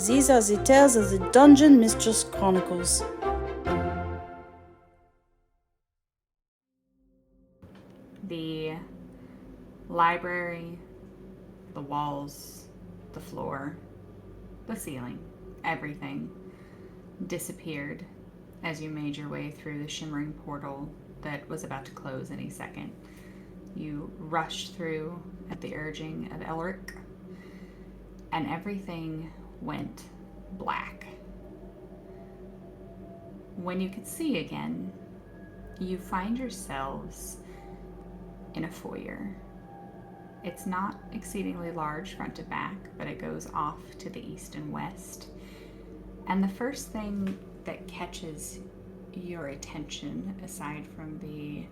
These are the tales of the Dungeon Mistress Chronicles. The library, the walls, the floor, the ceiling, everything disappeared as you made your way through the shimmering portal that was about to close any second. You rushed through at the urging of Elric, and everything went black. When you could see again, you find yourselves in a foyer. It's not exceedingly large front to back, but it goes off to the east and west. And the first thing that catches your attention, aside from the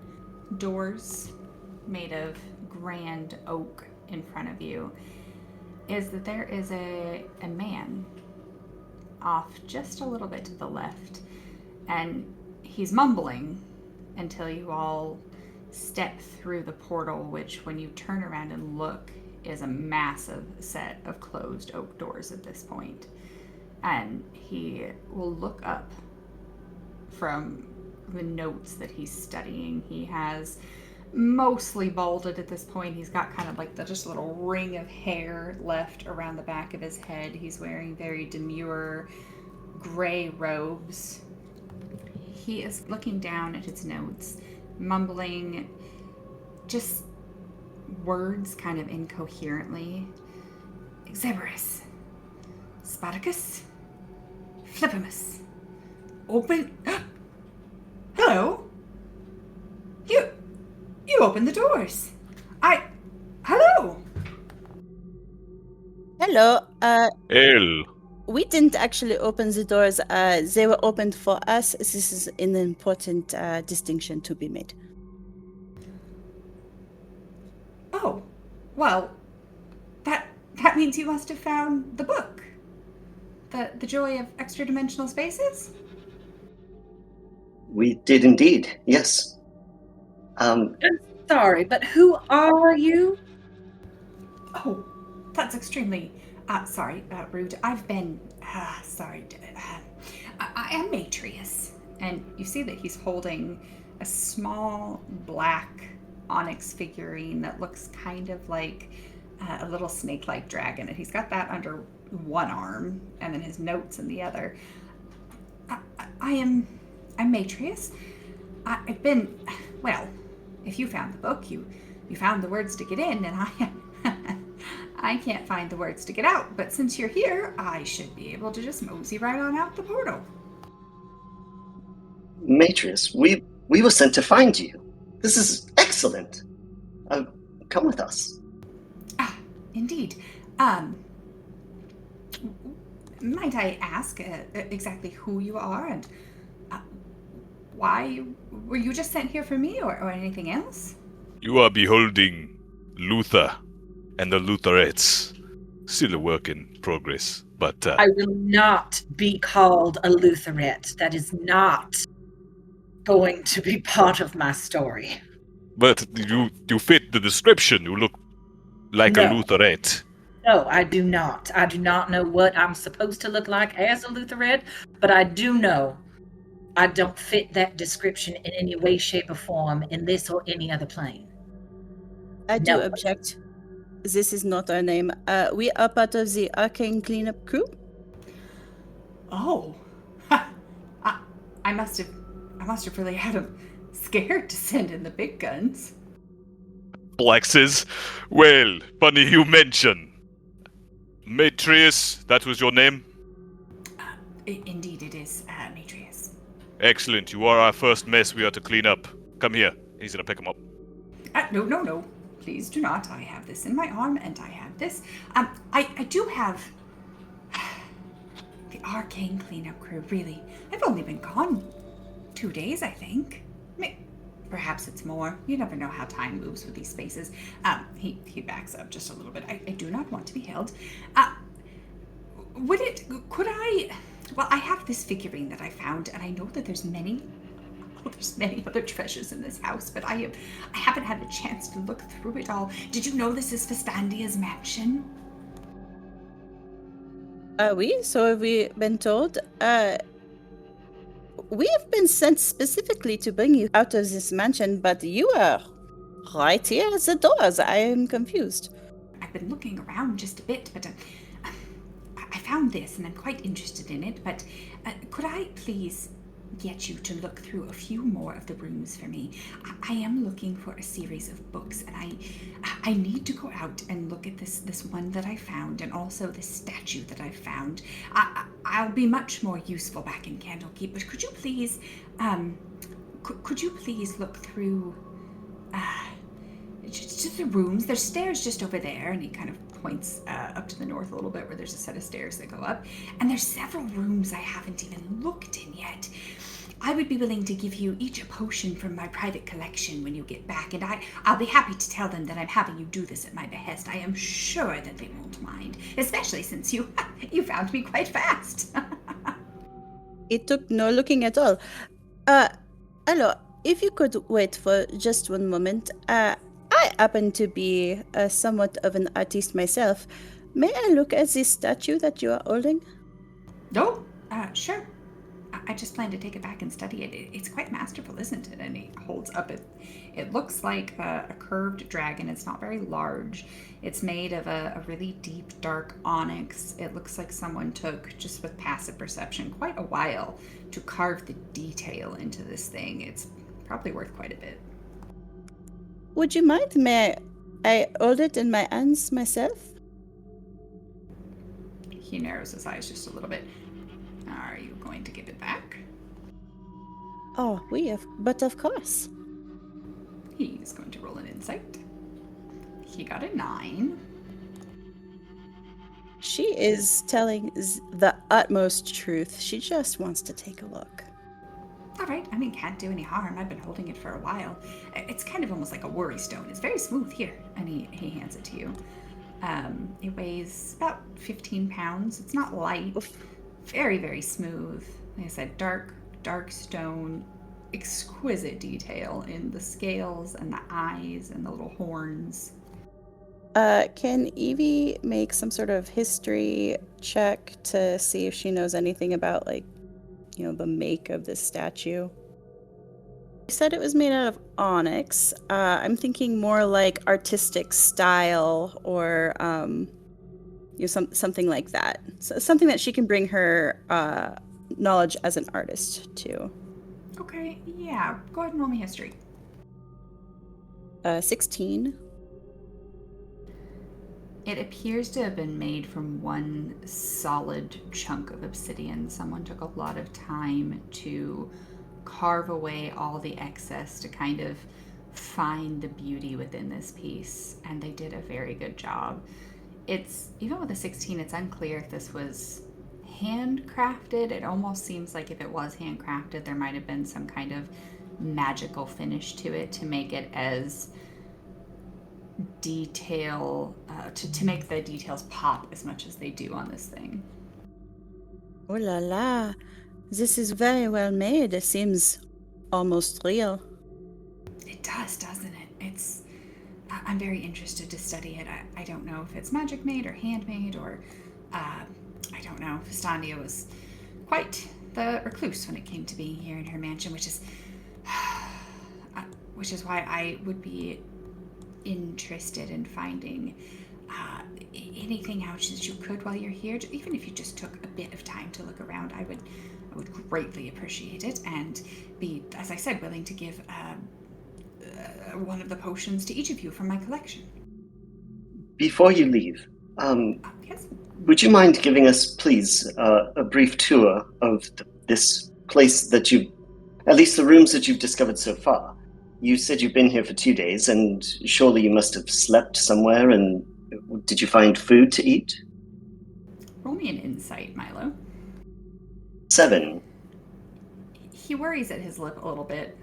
doors made of grand oak in front of you, is that there is a man off just a little bit to the left. And he's mumbling until you all step through the portal, which when you turn around and look is a massive set of closed oak doors at this point. And he will look up from the notes that he's studying. He has mostly balded at this point. He's got kind of like just a little ring of hair left around the back of his head. He's wearing very demure gray robes. He is looking down at his notes, mumbling just words kind of incoherently. Xeberus, Spartacus, Flippimus, open. Hello? You opened the doors. Hello? Hello. El. We didn't actually open the doors. They were opened for us. This is an important distinction to be made. Oh, well, that means you must have found the book. The Joy of Extradimensional Spaces? We did indeed, yes. I'm sorry, but who are you? Oh, that's extremely rude. I've been sorry. I am Matreus, and you see that he's holding a small black onyx figurine that looks kind of like a little snake-like dragon, and he's got that under one arm, and then his notes in the other. I'm Matreus. I've been, well, if you found the book, you found the words to get in, and I can't find the words to get out, but since you're here, I should be able to just mosey right on out the portal. Matreus, we were sent to find you. This is excellent. Come with us. Indeed. Might I ask exactly who you are and why were you just sent here for me or anything else? You are beholding Luther and the Lutherettes. Still a work in progress, but... I will not be called a Lutherette. That is not going to be part of my story. But you fit the description. You look like a Lutherette. No, I do not. I do not know what I'm supposed to look like as a Lutherette, but I do know I don't fit that description in any way, shape, or form in this or any other plane. I do object. This is not our name. We are part of the Arcane cleanup crew. Oh. I must have really had him scared to send in the big guns. Flexes. Well, funny you mention. Matreus, that was your name? Indeed it is, Matreus. Excellent. You are our first mess we are to clean up. Come here. He's gonna pick him up. No. Please do not. I have this in my arm, and I have this. I do have the Arcane cleanup crew, really. I've only been gone 2 days, I think. Perhaps it's more. You never know how time moves with these spaces. He backs up just a little bit. I do not want to be held. Well, I have this figurine that I found, and I know that there's many other treasures in this house, but I haven't had a chance to look through it all. Did you know this is Fistandia's mansion? So have we been told? We have been sent specifically to bring you out of this mansion, but you are right here at the doors. I am confused. I've been looking around just a bit, but I found this and I'm quite interested in it. But could I please get you to look through a few more of the rooms for me? I am looking for a series of books, and I need to go out and look at this one that I found, and also this statue that I found. I'll be much more useful back in Candlekeep, but could you please look through just the rooms? There's stairs just over there, and he kind of points up to the north a little bit where there's a set of stairs that go up, and there's several rooms I haven't even looked in yet. I would be willing to give you each a potion from my private collection when you get back, and I'll be happy to tell them that I'm having you do this at my behest. I am sure that they won't mind, especially since you found me quite fast. It took no looking at all. Alors, if you could wait for just one moment. I happen to be somewhat of an artist myself. May I look at this statue that you are holding? No, sure. I just plan to take it back and study it. It's quite masterful, isn't it? And he holds up it looks like a curved dragon. It's not very large. It's made of a really deep, dark onyx. It looks like someone took, just with passive perception, quite a while to carve the detail into this thing. It's probably worth quite a bit. Would you mind? May I hold it in my hands myself? He narrows his eyes just a little bit. Are you going to give it back? Oh, but of course. He's going to roll an insight. He got a 9. She is telling the utmost truth. She just wants to take a look. All right, I mean, can't do any harm. I've been holding it for a while. It's kind of almost like a worry stone. It's very smooth here. And he hands it to you. It weighs about 15 pounds. It's not light. Oof. Very, very smooth. Like I said, dark stone. Exquisite detail in the scales and the eyes and the little horns. Can Yvie make some sort of history check to see if she knows anything about, the make of this statue? You said it was made out of onyx. I'm thinking more like artistic style or something like that. So something that she can bring her knowledge as an artist to. Okay, yeah. Go ahead and roll me history. 16. It appears to have been made from one solid chunk of obsidian. Someone took a lot of time to carve away all the excess to kind of find the beauty within this piece, and they did a very good job. It's, even with a 16, it's unclear if this was handcrafted. It almost seems like if it was handcrafted, there might have been some kind of magical finish to it to make it as to make the details pop as much as they do on this thing. Oh la la. This is very well made. It seems almost real. It does, doesn't it? I'm very interested to study it. I don't know if it's magic made or handmade or I don't know. Fistandia was quite the recluse when it came to being here in her mansion, which is why I would be interested in finding anything out that you could while you're here. Even if you just took a bit of time to look around, I would greatly appreciate it, and be, as I said, willing to give one of the potions to each of you from my collection. Before you leave, Yes. would you mind giving us, please, a brief tour of this place that at least the rooms that you've discovered so far? You said you've been here for 2 days, and surely you must have slept somewhere, and did you find food to eat? Roll me an insight, Milo. 7. He worries at his lip a little bit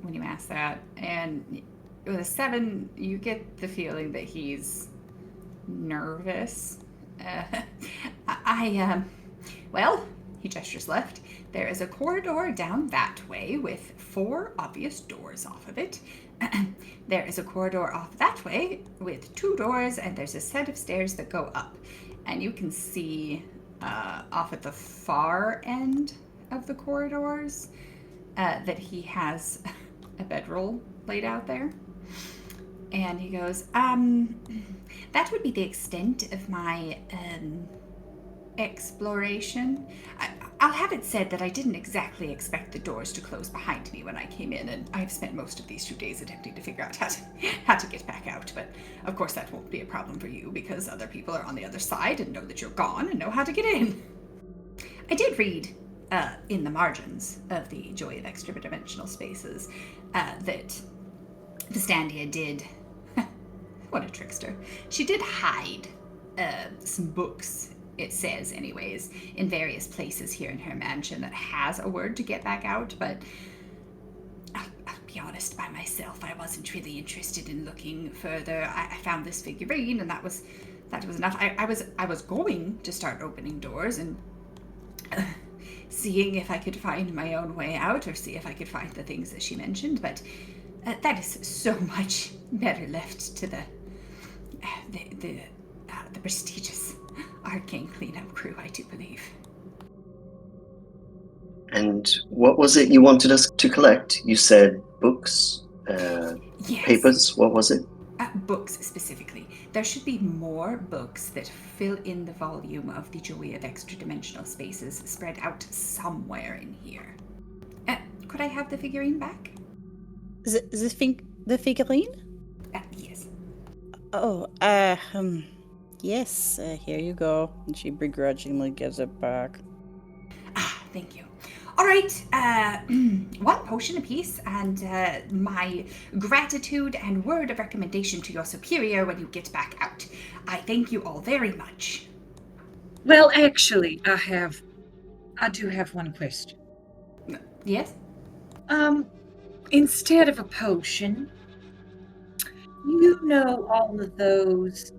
when you ask that, and with a 7, you get the feeling that he's nervous. Well, he gestures left. There is a corridor down that way with 4 obvious doors off of it. There is a corridor off that way with 2 doors, and there's a set of stairs that go up. And you can see off at the far end of the corridors that he has a bedroll laid out there. And he goes, that would be the extent of my exploration. I'll have it said that I didn't exactly expect the doors to close behind me when I came in, and I've spent most of these 2 days attempting to figure out how to get back out. But of course that won't be a problem for you, because other people are on the other side and know that you're gone and know how to get in. I did read in the margins of the Joy of Extradimensional Spaces that Fistandia did... what a trickster. She did hide some books, it says anyways, in various places here in her mansion that has a word to get back out, but I'll be honest, by myself, I wasn't really interested in looking further. I found this figurine, and that was enough. I was going to start opening doors and seeing if I could find my own way out, or see if I could find the things that she mentioned, but that is so much better left to the prestigious Arcane cleanup crew, I do believe. And what was it you wanted us to collect? You said books, Yes. papers, what was it? Books specifically. There should be more books that fill in the volume of the Joy of Extradimensional Spaces spread out somewhere in here. Could I have the figurine back? The figurine? Yes. Oh, yes, here you go. And she begrudgingly gives it back. Thank you. All right, 1 potion apiece, and my gratitude and word of recommendation to your superior when you get back out. I thank you all very much. Well, actually, I do have one question. Yes? Instead of a potion, you know all of those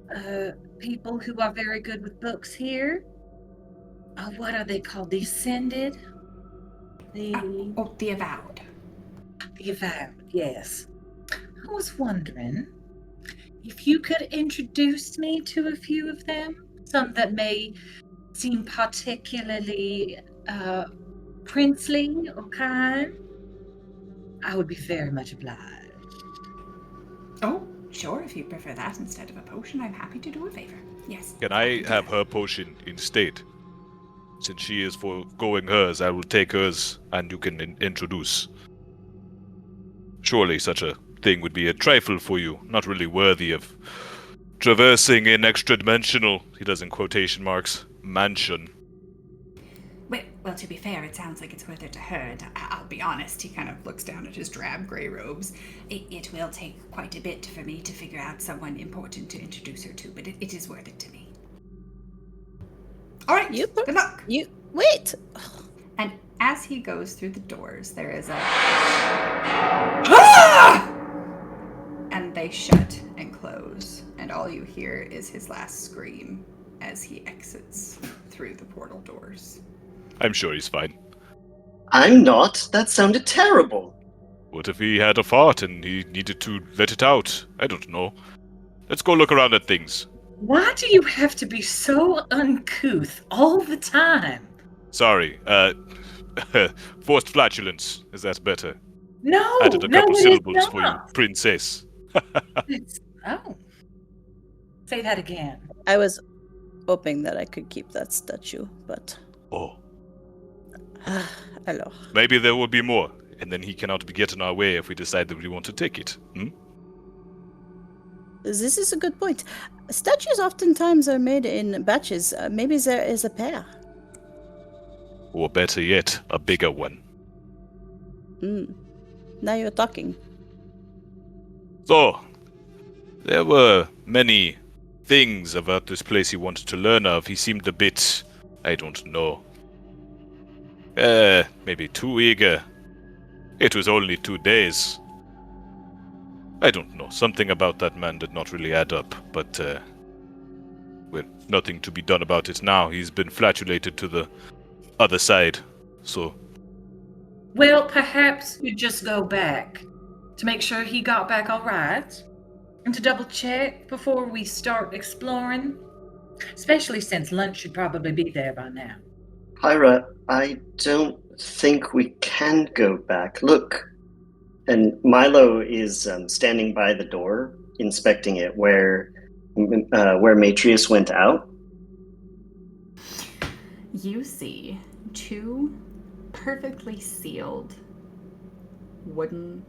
people who are very good with books here? What are they called? The Ascended? The Avowed. The Avowed, yes. I was wondering if you could introduce me to a few of them, some that may seem particularly princely or kind. I would be very much obliged. Oh, sure, if you prefer that instead of a potion, I'm happy to do a favor. Yes. Can I have her potion instead? Since she is foregoing hers, I will take hers, and you can introduce. Surely such a thing would be a trifle for you, not really worthy of traversing an extra-dimensional, he does in quotation marks, mansion. Well, to be fair, it sounds like it's worth it to her, and I'll be honest, he kind of looks down at his drab grey robes. It will take quite a bit for me to figure out someone important to introduce her to, but it is worth it to me. All right, good luck. Wait! And as he goes through the doors, there is a... and they shut and close, and all you hear is his last scream as he exits through the portal doors. I'm sure he's fine. I'm not. That sounded terrible. What if he had a fart and he needed to let it out? I don't know. Let's go look around at things. Why do you have to be so uncouth all the time? Sorry, forced flatulence. Is that better? No, Added a couple it is syllables for you, not. princess. Oh. Say that again. I was hoping that I could keep that statue, but... Oh. Alors. Maybe there will be more, and then he cannot get in our way if we decide that we want to take it. This is a good point. Statues oftentimes are made in batches. Maybe there is a pair. Or better yet, a bigger one. Now you're talking. So, there were many things about this place he wanted to learn of. He seemed a bit, I don't know, maybe too eager. It was only 2 days. I don't know. Something about that man did not really add up, but, well, nothing to be done about it now. He's been flatulated to the other side, so... Well, perhaps you just go back to make sure he got back all right, and to double check before we start exploring. Especially since lunch should probably be there by now. Pyra, I don't think we can go back. Look. And Milo is standing by the door, inspecting it, where Matreus went out. You see 2 perfectly sealed wooden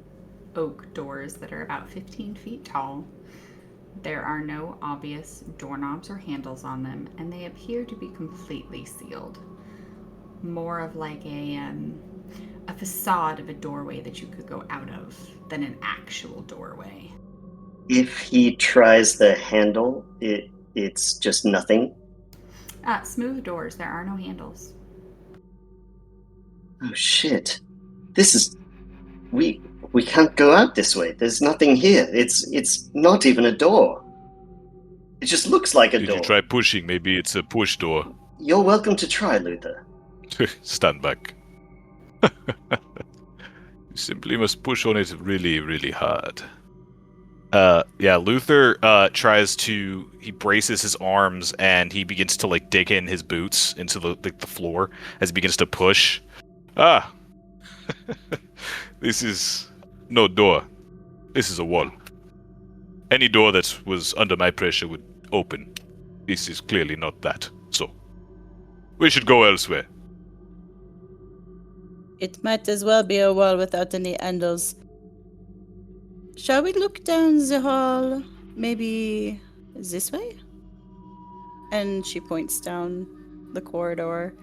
oak doors that are about 15 feet tall. There are no obvious doorknobs or handles on them, and they appear to be completely sealed. More of like a facade of a doorway that you could go out of than an actual doorway. If he tries the handle, it's just nothing. Smooth doors. There are no handles. Oh shit! This is we can't go out this way. There's nothing here. It's not even a door. It just looks like a door. Did you try pushing? Maybe it's a push door. You're welcome to try, Luther. Stand back. You simply must push on it really, really hard. Luther he braces his arms and he begins to like dig in his boots into the floor as he begins to push. This is no door. This is a wall. Any door that was under my pressure would open. This is clearly not that. So, we should go elsewhere. It might as well be a wall without any handles. Shall we look down the hall? Maybe this way? And she points down the corridor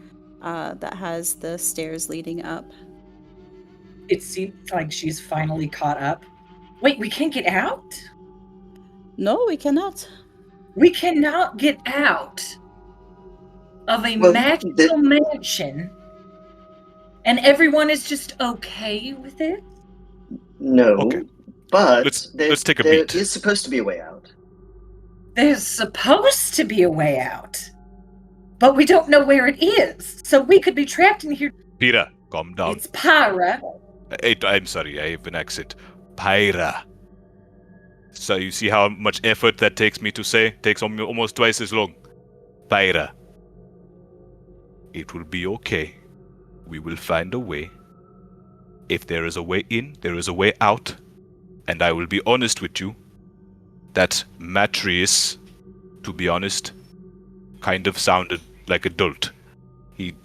that has the stairs leading up. It seems like she's finally caught up. Wait, we can't get out? No, we cannot. We cannot get out of a magical mansion, and everyone is just okay with it? No, okay. But let's take a beat. There is supposed to be a way out. There's supposed to be a way out, but we don't know where it is, so we could be trapped in here. Pyra, calm down. It's Pyra. I'm sorry, I have an accent. Pyra. So you see how much effort that takes me to say? Takes almost twice as long. Pyra. It will be okay. We will find a way. If there is a way in, there is a way out. And I will be honest with you, that Matreus, to be honest, kind of sounded like a dolt. He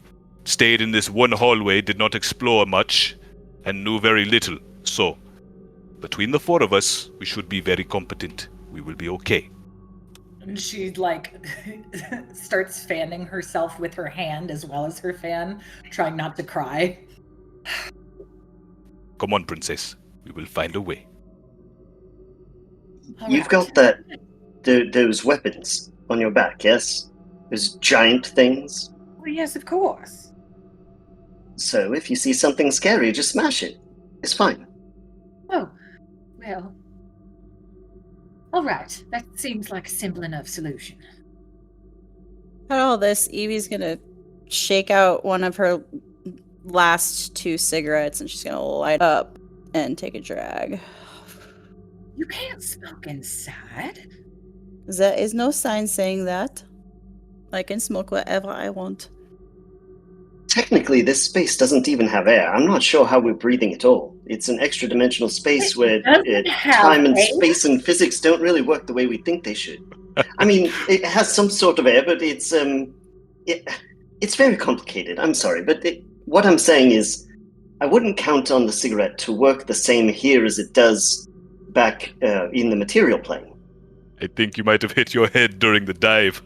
stayed in this one hallway, did not explore much, and knew very little. So, between the 4 of us, we should be very competent. We will be okay. And she, starts fanning herself with her hand as well as her fan, trying not to cry. Come on, princess. We will find a way. You've got those weapons on your back, yes? Those giant things? Well, yes, of course. So if you see something scary, just smash it. It's fine. Oh, well. All right, that seems like a simple enough solution. At all this, Evie's gonna shake out one of her last 2 cigarettes and she's gonna light up and take a drag. You can't smoke inside. There is no sign saying that. I can smoke whatever I want. Technically, this space doesn't even have air. I'm not sure how we're breathing at all. It's an extra-dimensional space where time and space and physics don't really work the way we think they should. I mean, it has some sort of air, but it's very complicated. I'm sorry, but what I'm saying is I wouldn't count on the cigarette to work the same here as it does back in the material plane. I think you might have hit your head during the dive.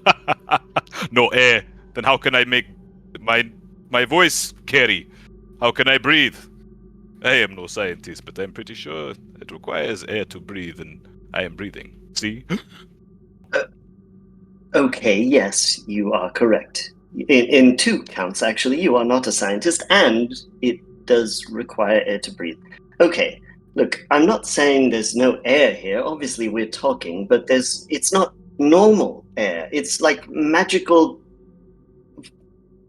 No air. Then how can I make my voice carry? How can I breathe? I am no scientist, but I'm pretty sure it requires air to breathe, and I am breathing. See? Okay, yes, you are correct. In 2 counts, actually, you are not a scientist, and it does require air to breathe. Okay, look, I'm not saying there's no air here. Obviously, we're talking, but it's not normal air. It's like magical.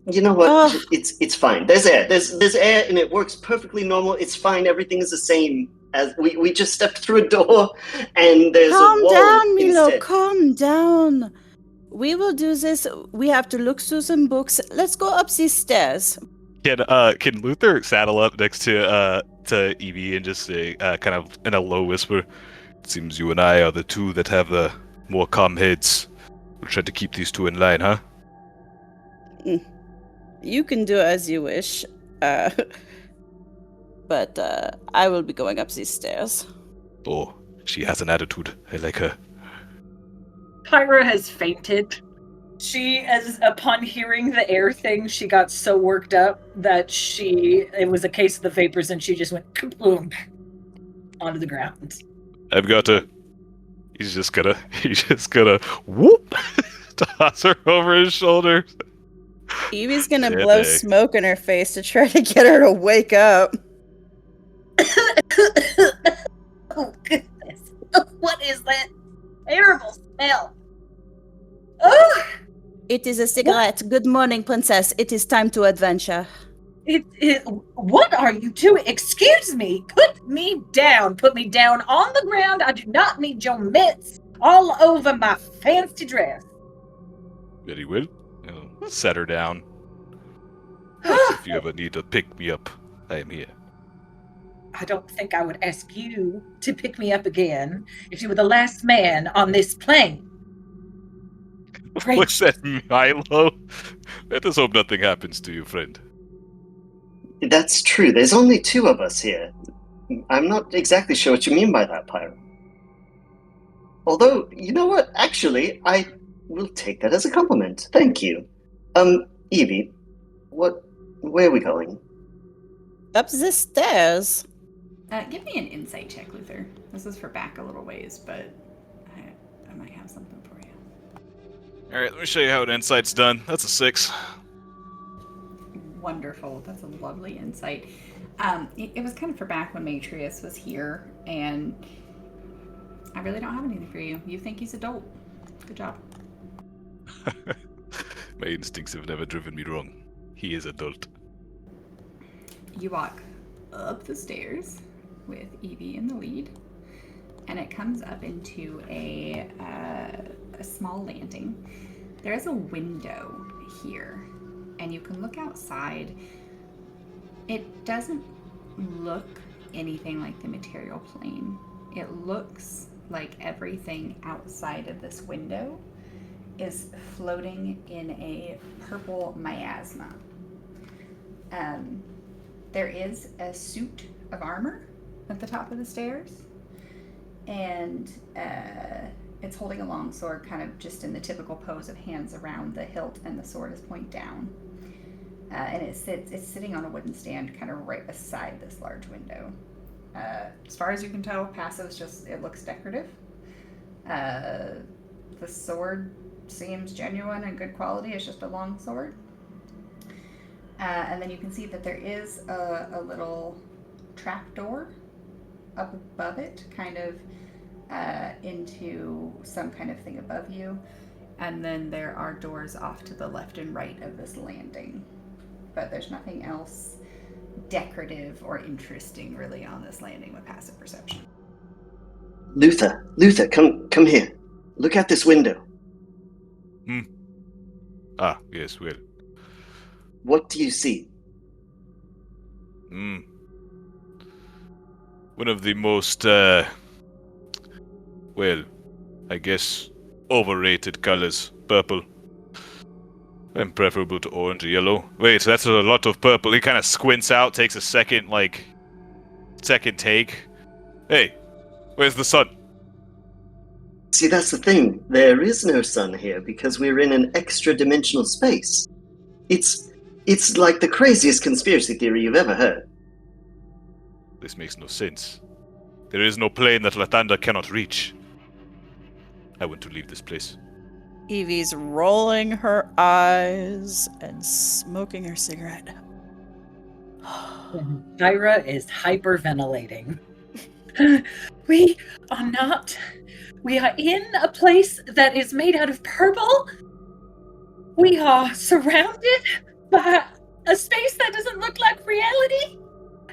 You know what? Oh. It's fine. There's air. There's air, and it works perfectly normal. It's fine. Everything is the same. As we just stepped through a door, and there's Calm a wall down, Milo. instead. Calm down. We will do this. We have to look through some books. Let's go up these stairs. Can Luther saddle up next to Yvie and just say, kind of in a low whisper, "It seems you and I are the two that have the more calm heads. We'll try to keep these two in line, huh?" You can do as you wish. But I will be going up these stairs. Oh, she has an attitude. I like her. Pyra has fainted. Upon hearing the air thing, she got so worked up that it was a case of the vapors and she just went kaboom onto the ground. I've got her. He's just gonna whoop, toss her over his shoulder. Evie's gonna Yeah, blow big. smoke in her face to try to get her to wake up. Oh, goodness. What is that terrible smell? Oh! It is a cigarette. Good morning, princess. It is time to adventure. What are you doing? Excuse me. Put me down. Put me down on the ground. I do not need your mitts all over my fancy dress. Very well. I'll set her down. If you ever need to pick me up, I am here. I don't think I would ask you to pick me up again if you were the last man on this plane. Great. What's that, Milo? Let us hope nothing happens to you, friend. That's true. There's only two of us here. I'm not exactly sure what you mean by that, Pyra. Although, you know what? Actually, I will take that as a compliment. Thank you. Yvie, where are we going? Up the stairs. Give me an insight check, Luther. This is for back a little ways, but I might have something for you. Alright, let me show you how an insight's done. That's a 6. Wonderful. That's a lovely insight. It was kind of for back when Matreus was here, and I really don't have anything for you. You think he's adult. Good job. My instincts have never driven me wrong. He is adult. You walk up the stairs with Yvie in the lead, and it comes up into a small landing. There is a window here, and you can look outside. It doesn't look anything like the material plane. It looks like everything outside of this window is floating in a purple miasma. There is a suit of armor at the top of the stairs, and it's holding a long sword, kind of just in the typical pose of hands around the hilt, and the sword is point down. And it's sitting on a wooden stand, kind of right beside this large window. As far as you can tell, passive's just, it looks decorative. The sword seems genuine and good quality. It's just a long sword. And then you can see that there is a little trap door up above it, kind of into some kind of thing above you. And then there are doors off to the left and right of this landing. But there's nothing else decorative or interesting really on this landing with passive perception. Luther, come here. Look at this window. Ah, yes, well. What do you see? One of the most, well, I guess, overrated colors. Purple. And preferable to orange or yellow. Wait, that's a lot of purple. He kind of squints out, takes a second take. Hey, where's the sun? See, that's the thing. There is no sun here because we're in an extra-dimensional space. It's like the craziest conspiracy theory you've ever heard. This makes no sense. There is no plane that Latanda cannot reach. I want to leave this place. Evie's rolling her eyes and smoking her cigarette. Pyra is hyperventilating. We are in a place that is made out of purple. We are surrounded by a space that doesn't look like reality.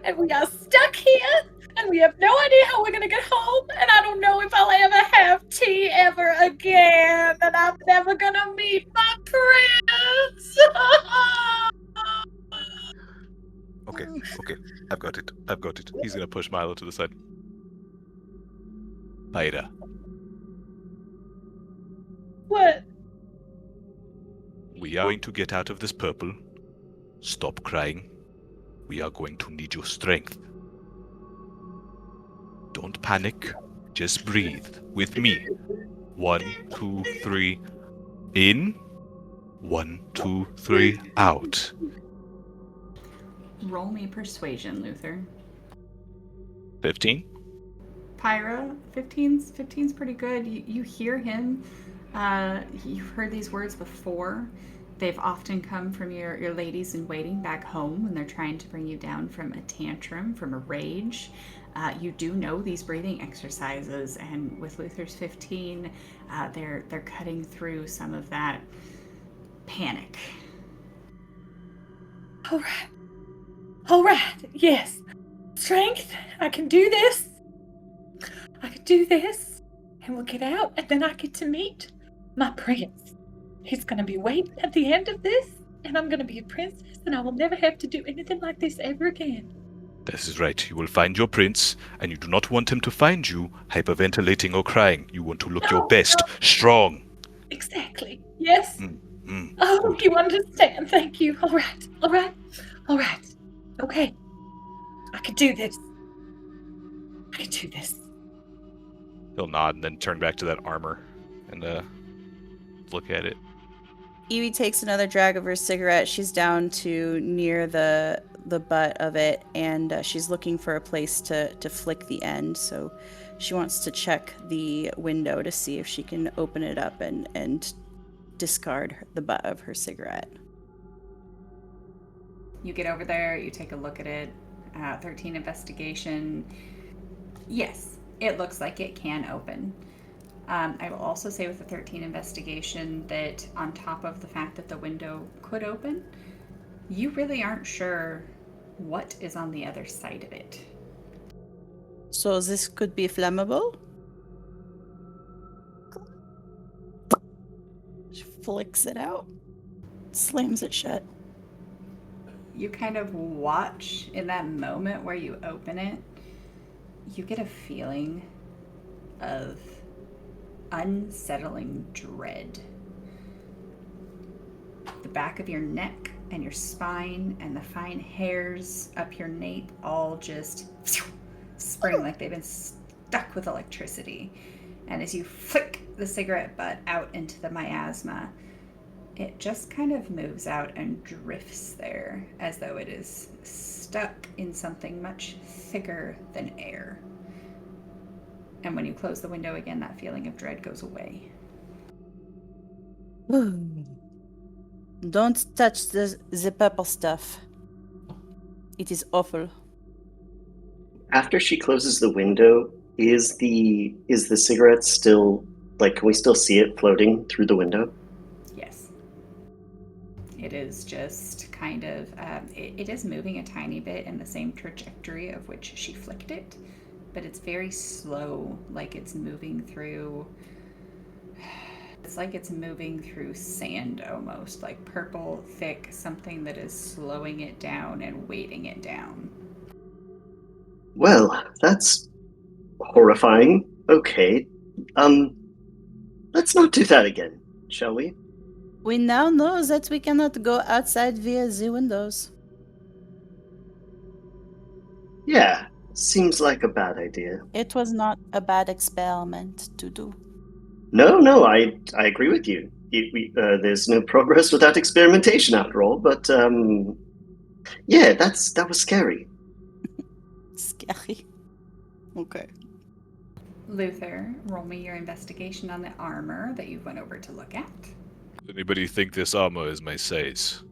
And we are stuck here. And we have no idea how we're going to get home. And I don't know if I'll ever have tea ever again. And I'm never going to push Milo to the side. Pyra, What? we are going to get out of this purple. Stop crying. We are going to need your strength. Don't panic. Just breathe with me. 1, 2, 3. In. 1, 2, 3. Out. Roll me persuasion, Luther. 15. Pyra, 15's pretty good. You hear him. You've heard these words before. They've often come from your ladies in waiting back home when they're trying to bring you down from a tantrum, from a rage. You do know these breathing exercises, and with Luther's 15, they're cutting through some of that panic. All right, yes. Strength, I can do this. And we'll get out, and then I get to meet my prince. He's gonna be waiting at the end of this, and I'm gonna be a princess, and I will never have to do anything like this ever again. This is right. You will find your prince, and you do not want him to find you hyperventilating or crying. You want to look your best, strong. Exactly, yes. Oh, Good. you understand, thank you. All right. Okay, I can do this. He'll nod and then turn back to that armor and look at it. Yvie takes another drag of her cigarette. She's down to near the butt of it, and she's looking for a place to flick the end. So she wants to check the window to see if she can open it up and discard the butt of her cigarette. You get over there, you take a look at it. 13 investigation. Yes, it looks like it can open. I will also say with the 13 investigation that on top of the fact that the window could open, you really aren't sure what is on the other side of it. So this could be flammable? She flicks it out, slams it shut. You kind of watch in that moment where you open it, you get a feeling of unsettling dread. The back of your neck and your spine and the fine hairs up your nape all just spring like they've been stuck with electricity. And as you flick the cigarette butt out into the miasma, it just kind of moves out and drifts there as though it is stuck in something much thicker than air. And when you close the window again, that feeling of dread goes away. Don't touch the purple stuff. It is awful. After she closes the window, is the cigarette still, like, can we still see it floating through the window? Yes. It is just kind of, it is moving a tiny bit in the same trajectory of which she flicked it, but it's very slow, like it's moving through, it's like it's moving through sand almost, like purple, thick, something that is slowing it down and weighting it down. Well, that's horrifying. Okay. Let's not do that again, shall we? We now know that we cannot go outside via the windows. Yeah, seems like a bad idea. It was not a bad experiment to do. No, I agree with you. There's no progress without experimentation, after all. But yeah, that was scary. Scary. Okay. Luther, roll me your investigation on the armor that you went over to look at. Anybody think this armor is my size?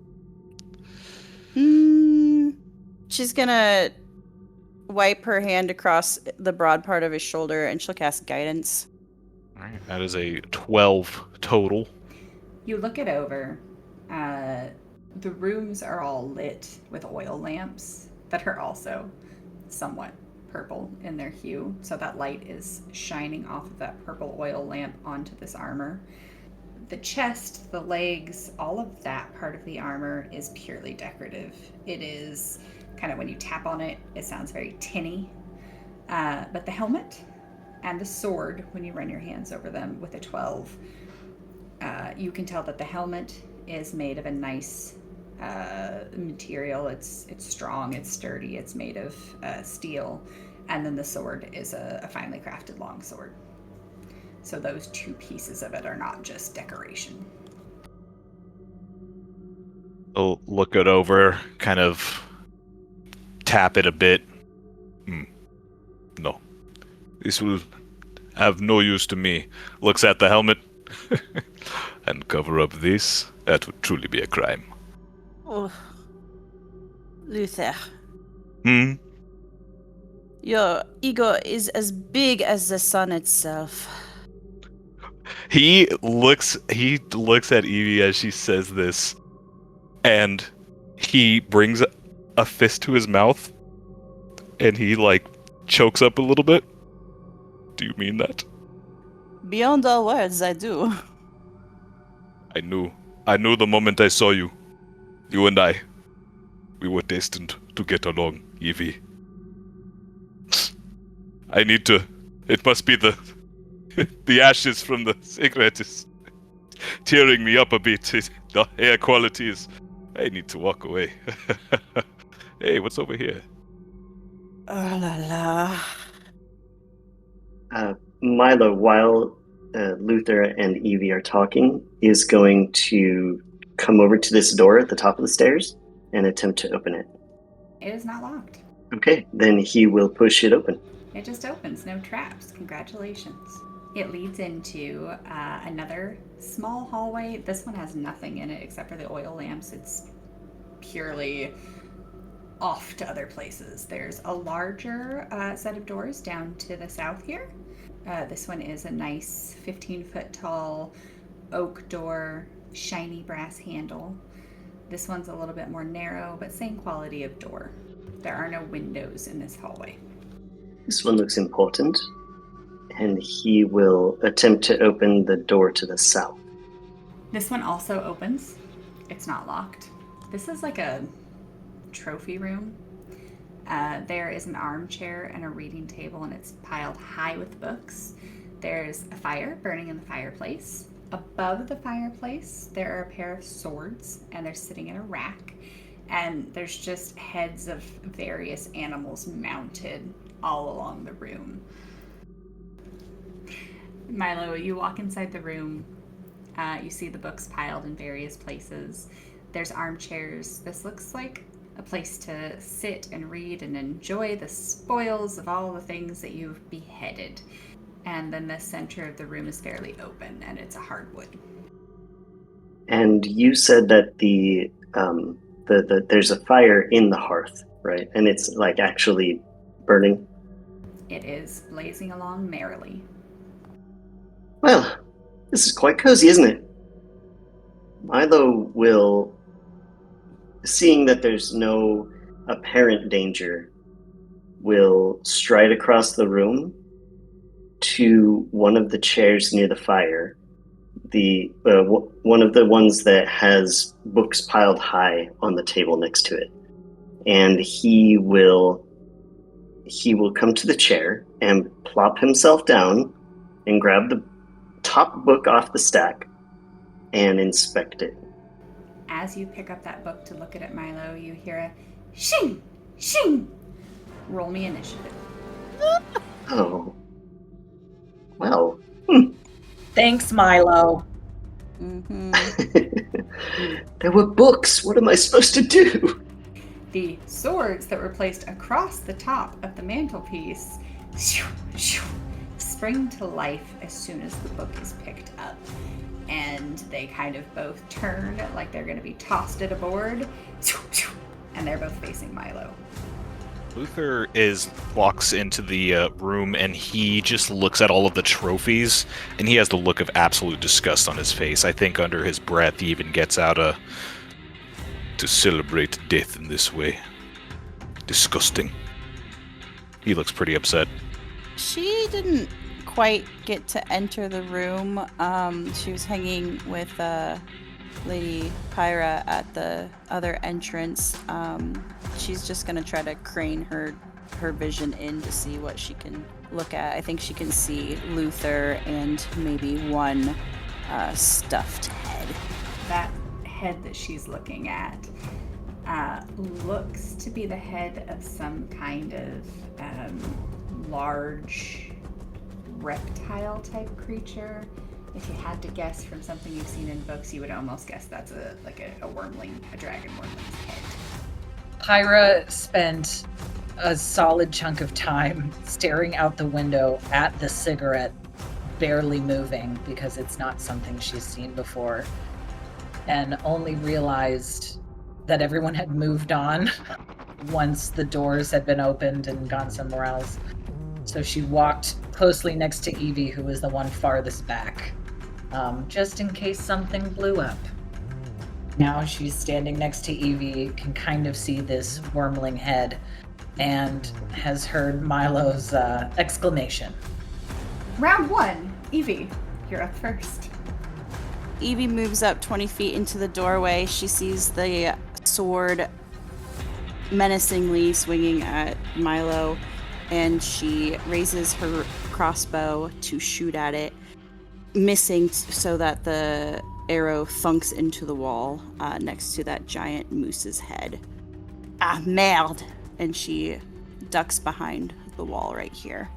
She's gonna wipe her hand across the broad part of his shoulder, and she'll cast guidance. Alright, that is a 12 total. You look it over. The rooms are all lit with oil lamps that are also somewhat purple in their hue. So that light is shining off of that purple oil lamp onto this armor. The chest, the legs, all of that part of the armor is purely decorative. It is kind of, when you tap on it, it sounds very tinny. But the helmet and the sword, when you run your hands over them with a 12, you can tell that the helmet is made of a nice material. It's strong, it's sturdy, it's made of steel, and then the sword is a finely crafted long sword. So those two pieces of it are not just decoration. I'll look it over, kind of tap it a bit. No. This will have no use to me. Looks at the helmet. And cover up this. That would truly be a crime. Oh. Luther, your ego is as big as the sun itself. He looks at Yvie as she says this, and he brings a fist to his mouth, and he, chokes up a little bit. Do you mean that? Beyond all words, I do. I knew the moment I saw you. You and I. We were destined to get along, Yvie. It must be the ashes from the cigarette is tearing me up a bit. The air quality is... I need to walk away. Hey, what's over here? Oh la la. Milo, while Luther and Yvie are talking, is going to come over to this door at the top of the stairs and attempt to open it. It is not locked. Okay, then he will push it open. It just opens, no traps. Congratulations. It leads into another small hallway. This one has nothing in it except for the oil lamps. It's purely off to other places. There's a larger set of doors down to the south here. This one is a nice 15-foot tall oak door, shiny brass handle. This one's a little bit more narrow, but same quality of door. There are no windows in this hallway. This one looks important, and he will attempt to open the door to the south. This one also opens. It's not locked. This is like a trophy room. There is an armchair and a reading table, and it's piled high with books. There's a fire burning in the fireplace. Above the fireplace, there are a pair of swords, and they're sitting in a rack. And there's just heads of various animals mounted all along the room. Milo, you walk inside the room. You see the books piled in various places. There's armchairs. This looks like a place to sit and read and enjoy the spoils of all the things that you've beheaded. And then the center of the room is fairly open, and it's a hardwood. And you said that there's a fire in the hearth, right? And it's actually burning? It is blazing along merrily. Well, this is quite cozy, isn't it? Milo will, seeing that there's no apparent danger, will stride across the room to one of the chairs near the fire, one of the ones that has books piled high on the table next to it. And he will come to the chair and plop himself down and grab the top book off the stack and inspect it. As you pick up that book to look at it, Milo, you hear a shing, shing. Roll me initiative. Oh. Well. Thanks, Milo. Mm-hmm. There were books. What am I supposed to do? The swords that were placed across the top of the mantelpiece spring to life as soon as the book is picked up. And they kind of both turn like they're going to be tossed at a board. And they're both facing Milo. Luther walks into the room, and he just looks at all of the trophies, and he has the look of absolute disgust on his face. I think under his breath he even gets out to celebrate death in this way. Disgusting. He looks pretty upset. She didn't quite get to enter the room. She was hanging with Lady Pyra at the other entrance. She's just gonna try to crane her her vision in to see what she can look at. I think she can see Luther and maybe one stuffed head. That head that she's looking at looks to be the head of some kind of large reptile type creature. If you had to guess from something you've seen in books, you would almost guess that's a wormling, a dragon wormling's head. Pyra spent a solid chunk of time staring out the window at the cigarette, barely moving because it's not something she's seen before, and only realized that everyone had moved on once the doors had been opened and gone somewhere else. So she walked closely next to Yvie, who was the one farthest back, just in case something blew up. Now she's standing next to Yvie, can kind of see this wormling head, and has heard Milo's exclamation. Round 1, Yvie, you're up first. Yvie moves up 20 feet into the doorway. She sees the sword menacingly swinging at Milo, and she raises her crossbow to shoot at it, missing so that the arrow thunks into the wall next to that giant moose's head. Ah, merde! And she ducks behind the wall right here.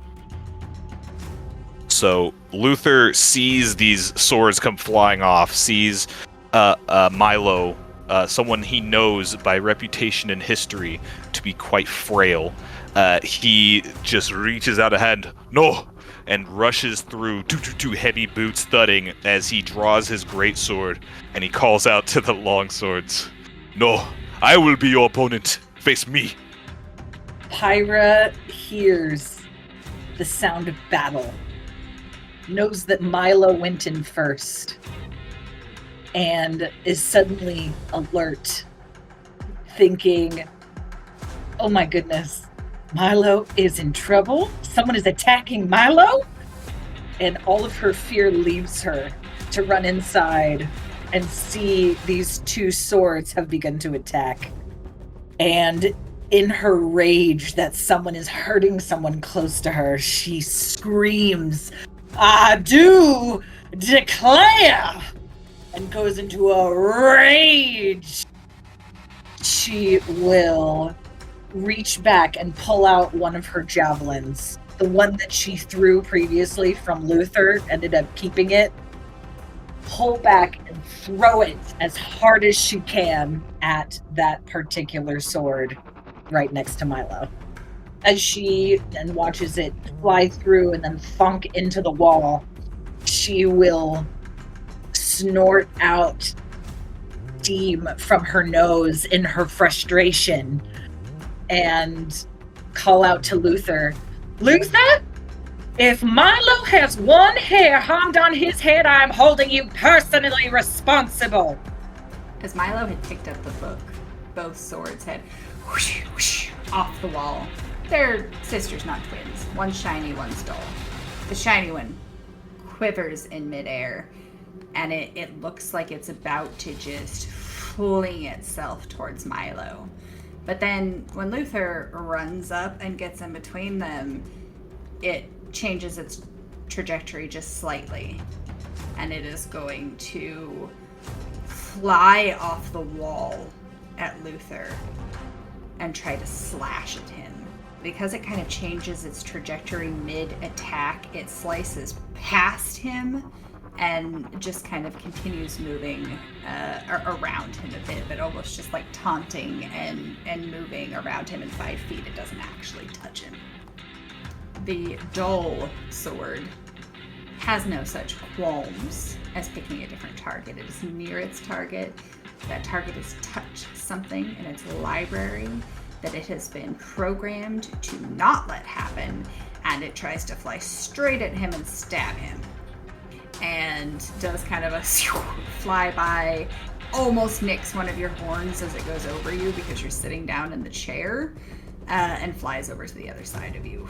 So Luther sees these swords come flying off, sees Milo, someone he knows by reputation and history to be quite frail. He just reaches out a hand, no, and rushes through, two heavy boots thudding as he draws his greatsword, and he calls out to the longswords, no, I will be your opponent, face me. Pyra hears the sound of battle, knows that Milo went in first, and is suddenly alert, thinking, oh my goodness, Milo is in trouble? Someone is attacking Milo? And all of her fear leaves her to run inside and see these two swords have begun to attack. And in her rage that someone is hurting someone close to her, she screams, I do declare, and goes into a rage. She will reach back and pull out one of her javelins, the one that she threw previously from Luther, ended up keeping it, pull back and throw it as hard as she can at that particular sword right next to Milo. As she then watches it fly through and then thunk into the wall, she will snort out steam from her nose in her frustration and call out to Luther, Luther, if Milo has one hair harmed on his head, I am holding you personally responsible. As Milo had picked up the book, both swords had whoosh, whoosh, off the wall. They're sisters, not twins. One's shiny, one's dull. The shiny one quivers in midair, and it looks like it's about to just fling itself towards Milo. But then when Luther runs up and gets in between them, it changes its trajectory just slightly, and it is going to fly off the wall at Luther and try to slash at him. Because it kind of changes its trajectory mid-attack, it slices past him and just kind of continues moving around him a bit, but almost just like taunting and moving around him in 5 feet. It doesn't actually touch him. The dull sword has no such qualms as picking a different target. It is near its target. That target has touched something in its library that it has been programmed to not let happen, and it tries to fly straight at him and stab him. And does kind of a flyby, almost nicks one of your horns as it goes over you because you're sitting down in the chair, and flies over to the other side of you,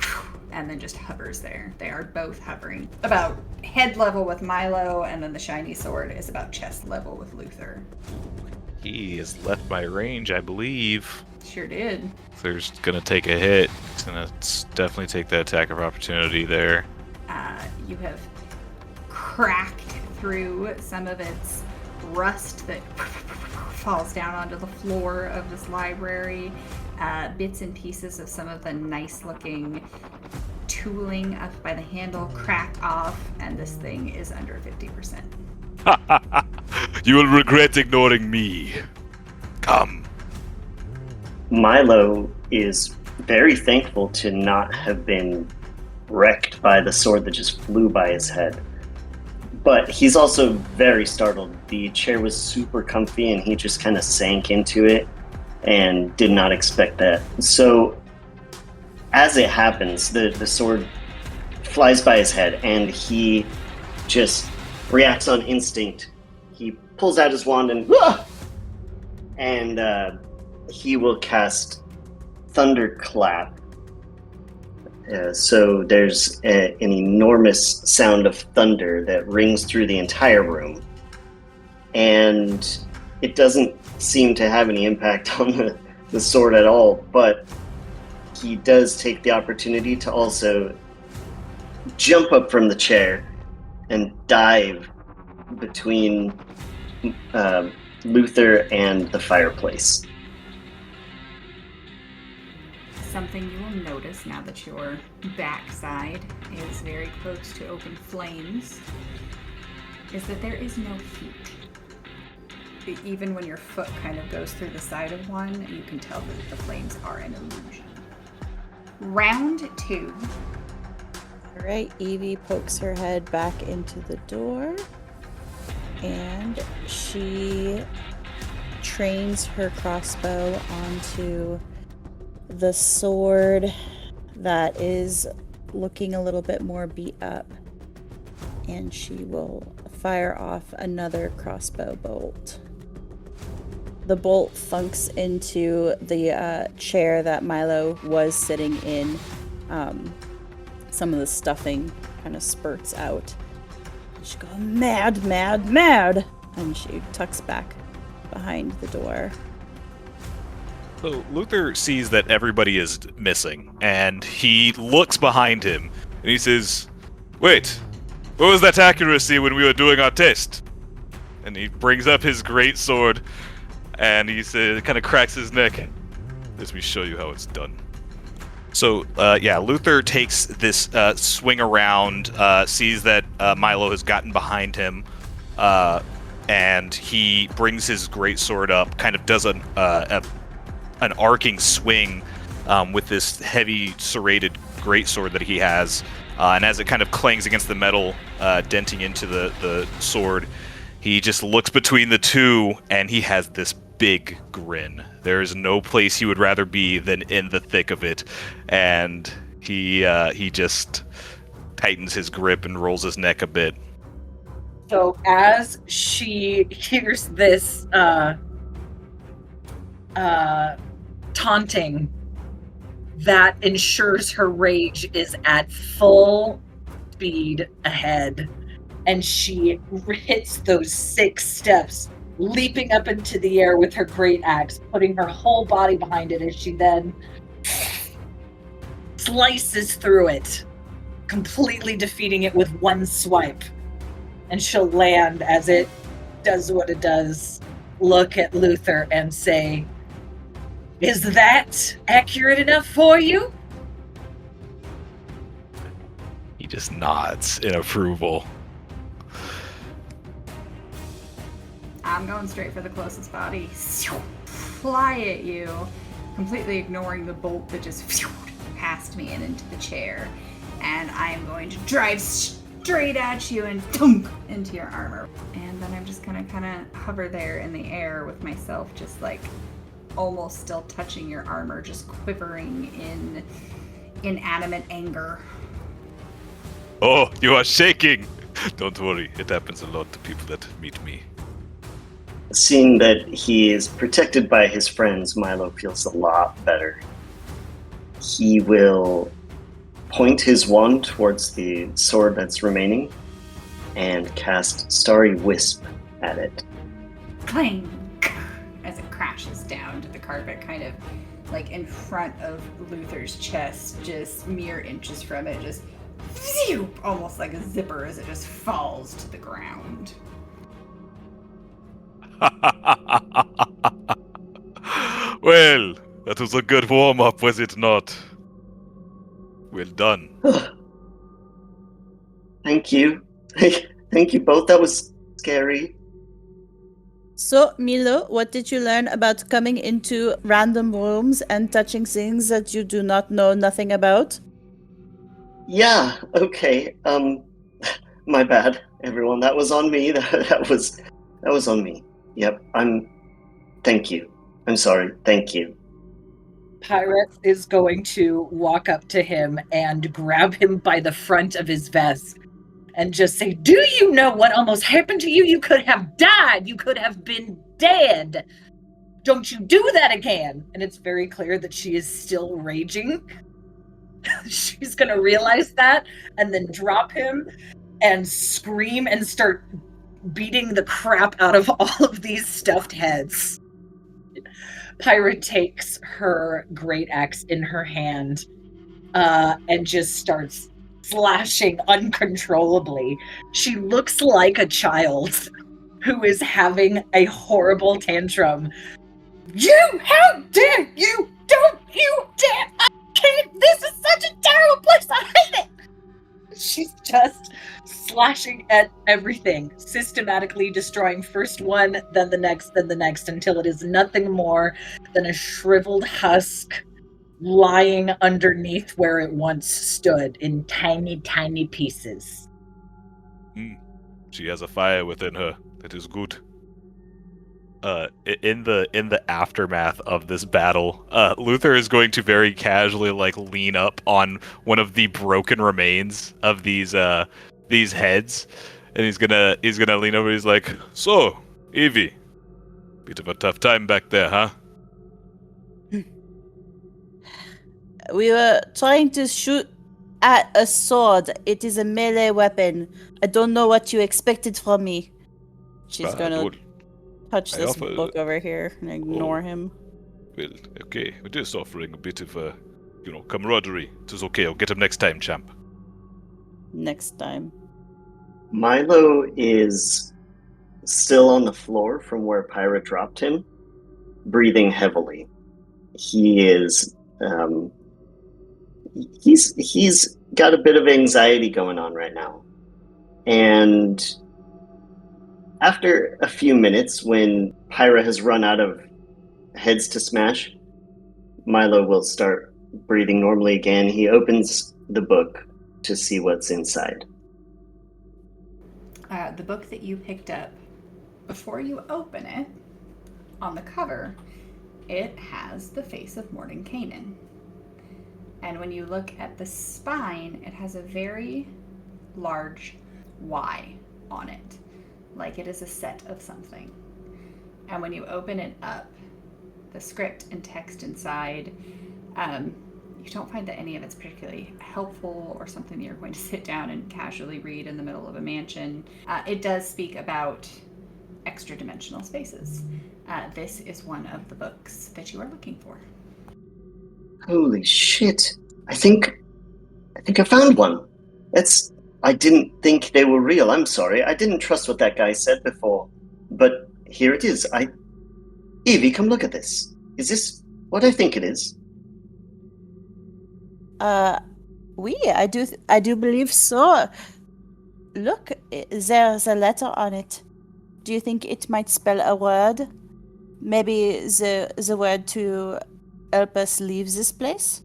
and then just hovers there. They are both hovering about head level with Milo, and then the shiny sword is about chest level with Luther. He has left my range, I believe. Sure did. There's gonna take a hit. He's gonna definitely take that attack of opportunity there. You have cracked through some of its rust that falls down onto the floor of this library. Bits and pieces of some of the nice-looking tooling up by the handle crack off, and this thing is under 50%. You will regret ignoring me. Come. Milo is very thankful to not have been wrecked by the sword that just flew by his head. But he's also very startled. The chair was super comfy and he just kind of sank into it and did not expect that. So as it happens, the sword flies by his head and he just reacts on instinct. He pulls out his wand and he will cast Thunderclap. So there's an enormous sound of thunder that rings through the entire room. And it doesn't seem to have any impact on the sword at all, but he does take the opportunity to also jump up from the chair and dive between Luther and the fireplace. Something you will notice now that your backside is very close to open flames is that there is no heat. Even when your foot kind of goes through the side of one, you can tell that the flames are an illusion. Round 2. All right, Yvie pokes her head back into the door, and she trains her crossbow onto the sword that is looking a little bit more beat up, and she will fire off another crossbow bolt. The bolt thunks into the chair that Milo was sitting in. Some of the stuffing kind of spurts out. She goes, mad, mad, mad! And she tucks back behind the door. So Luther sees that everybody is missing, and he looks behind him, and he says, "Wait, what was that accuracy when we were doing our test?" And he brings up his great sword, and he kind of cracks his neck. Let me show you how it's done. So, Luther takes this swing around, sees that Milo has gotten behind him, and he brings his great sword up, kind of does an arcing swing with this heavy serrated greatsword that he has, and as it kind of clangs against the metal, denting into the sword, he just looks between the two, and he has this big grin. There is no place he would rather be than in the thick of it, and he just tightens his grip and rolls his neck a bit. So as she hears this taunting, that ensures her rage is at full speed ahead, and she hits those 6 steps, leaping up into the air with her great axe, putting her whole body behind it as she then slices through it, completely defeating it with one swipe. And she'll land as it does what it does, look at Luther and say, "Is that accurate enough for you?" He just nods in approval. I'm going straight for the closest body. Fly at you, completely ignoring the bolt that just passed me and into the chair. And I'm going to drive straight at you and thunk into your armor. And then I'm just gonna kind of hover there in the air with myself, just like almost still touching your armor, just quivering in inanimate anger. Oh, you are shaking! Don't worry, it happens a lot to people that meet me. Seeing that he is protected by his friends, Milo feels a lot better. He will point his wand towards the sword that's remaining and cast Starry Wisp at it. Clang! smashes down to the carpet, kind of like in front of Luther's chest, just mere inches from it, just phew, almost like a zipper as it just falls to the ground. Well, that was a good warm-up, was it not? Well done. Thank you. Thank you both. That was scary. So, Milo, what did you learn about coming into random rooms and touching things that you do not know nothing about? Yeah, okay. My bad, everyone. That was on me. That was on me. Yep. Thank you. I'm sorry. Thank you. Pyra is going to walk up to him and grab him by the front of his vest and just say, "Do you know what almost happened to you? You could have died. You could have been dead. Don't you do that again." And it's very clear that she is still raging. She's going to realize that and then drop him and scream and start beating the crap out of all of these stuffed heads. Pyra takes her great axe in her hand and just starts slashing uncontrollably. She looks like a child who is having a horrible tantrum. How dare you! Don't you dare! I can't! This is such a terrible place! I hate it! She's just slashing at everything, systematically destroying first one, then the next, until it is nothing more than a shriveled husk lying underneath where it once stood in tiny, tiny pieces. She has a fire within her. That is good. In the aftermath of this battle, Luther is going to very casually lean up on one of the broken remains of these heads, and he's gonna lean over. He's like, "So, Yvie, bit of a tough time back there, huh?" We were trying to shoot at a sword. It is a melee weapon. I don't know what you expected from me. She's gonna touch this book over here and ignore him. Well, okay. We're just offering a bit of, camaraderie. It is okay. I'll get him next time, champ. Next time. Milo is still on the floor from where Pyra dropped him, breathing heavily. He is, he's got a bit of anxiety going on right now. And after a few minutes, when Pyra has run out of heads to smash, Milo will start breathing normally again. He opens the book to see what's inside. The book that you picked up, before you open it, on the cover, it has the face of Mordenkainen. And when you look at the spine, it has a very large Y on it, like it is a set of something. And when you open it up, the script and text inside, you don't find that any of it's particularly helpful or something that you're going to sit down and casually read in the middle of a mansion. It does speak about extradimensional spaces. This is one of the books that you are looking for. Holy shit. I think I found one. I didn't think they were real. I'm sorry. I didn't trust what that guy said before. But here it is. Yvie, come look at this. Is this what I think it is? I do believe so. Look, there's a letter on it. Do you think it might spell a word? Maybe the word to help us leave this place?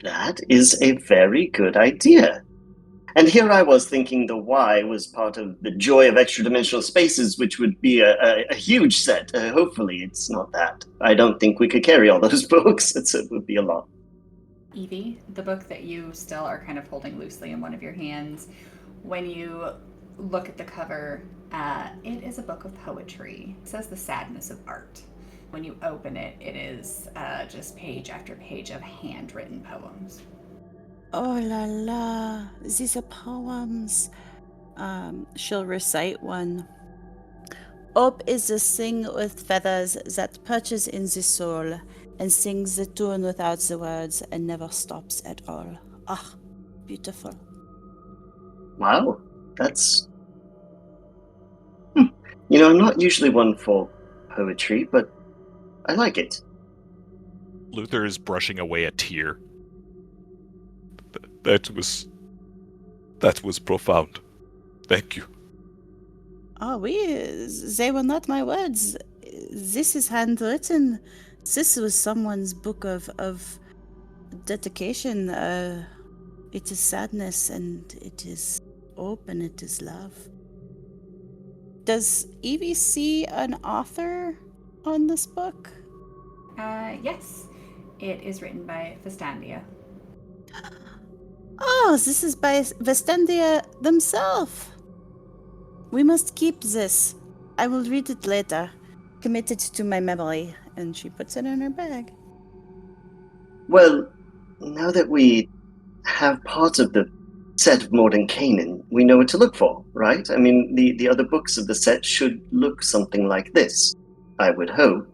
That is a very good idea. And here I was thinking the Y was part of the joy of extradimensional spaces, which would be a huge set. Hopefully it's not that. I don't think we could carry all those books. It would be a lot. Yvie, the book that you still are kind of holding loosely in one of your hands, when you look at the cover, it is a book of poetry. It says The Sadness of Art. When you open it, it is just page after page of handwritten poems. Oh la la, these are poems. She'll recite one. Hope is a thing with feathers that perches in the soul and sings the tune without the words and never stops at all. Ah, beautiful. Wow, that's... You know, I'm not usually one for poetry, but I like it. Luther is brushing away a tear. That was profound. Thank you. Oh, they were not my words. This is handwritten. This was someone's book of dedication. It is sadness and it is hope and it is love. Does Yvie see an author on this book? Yes. It is written by Fistandia. Oh, this is by Fistandia themselves. We must keep this. I will read it later. Commit it to my memory. And she puts it in her bag. Well, now that we have part of the set of Modern Canaan, we know what to look for, right? I mean, the other books of the set should look something like this, I would hope.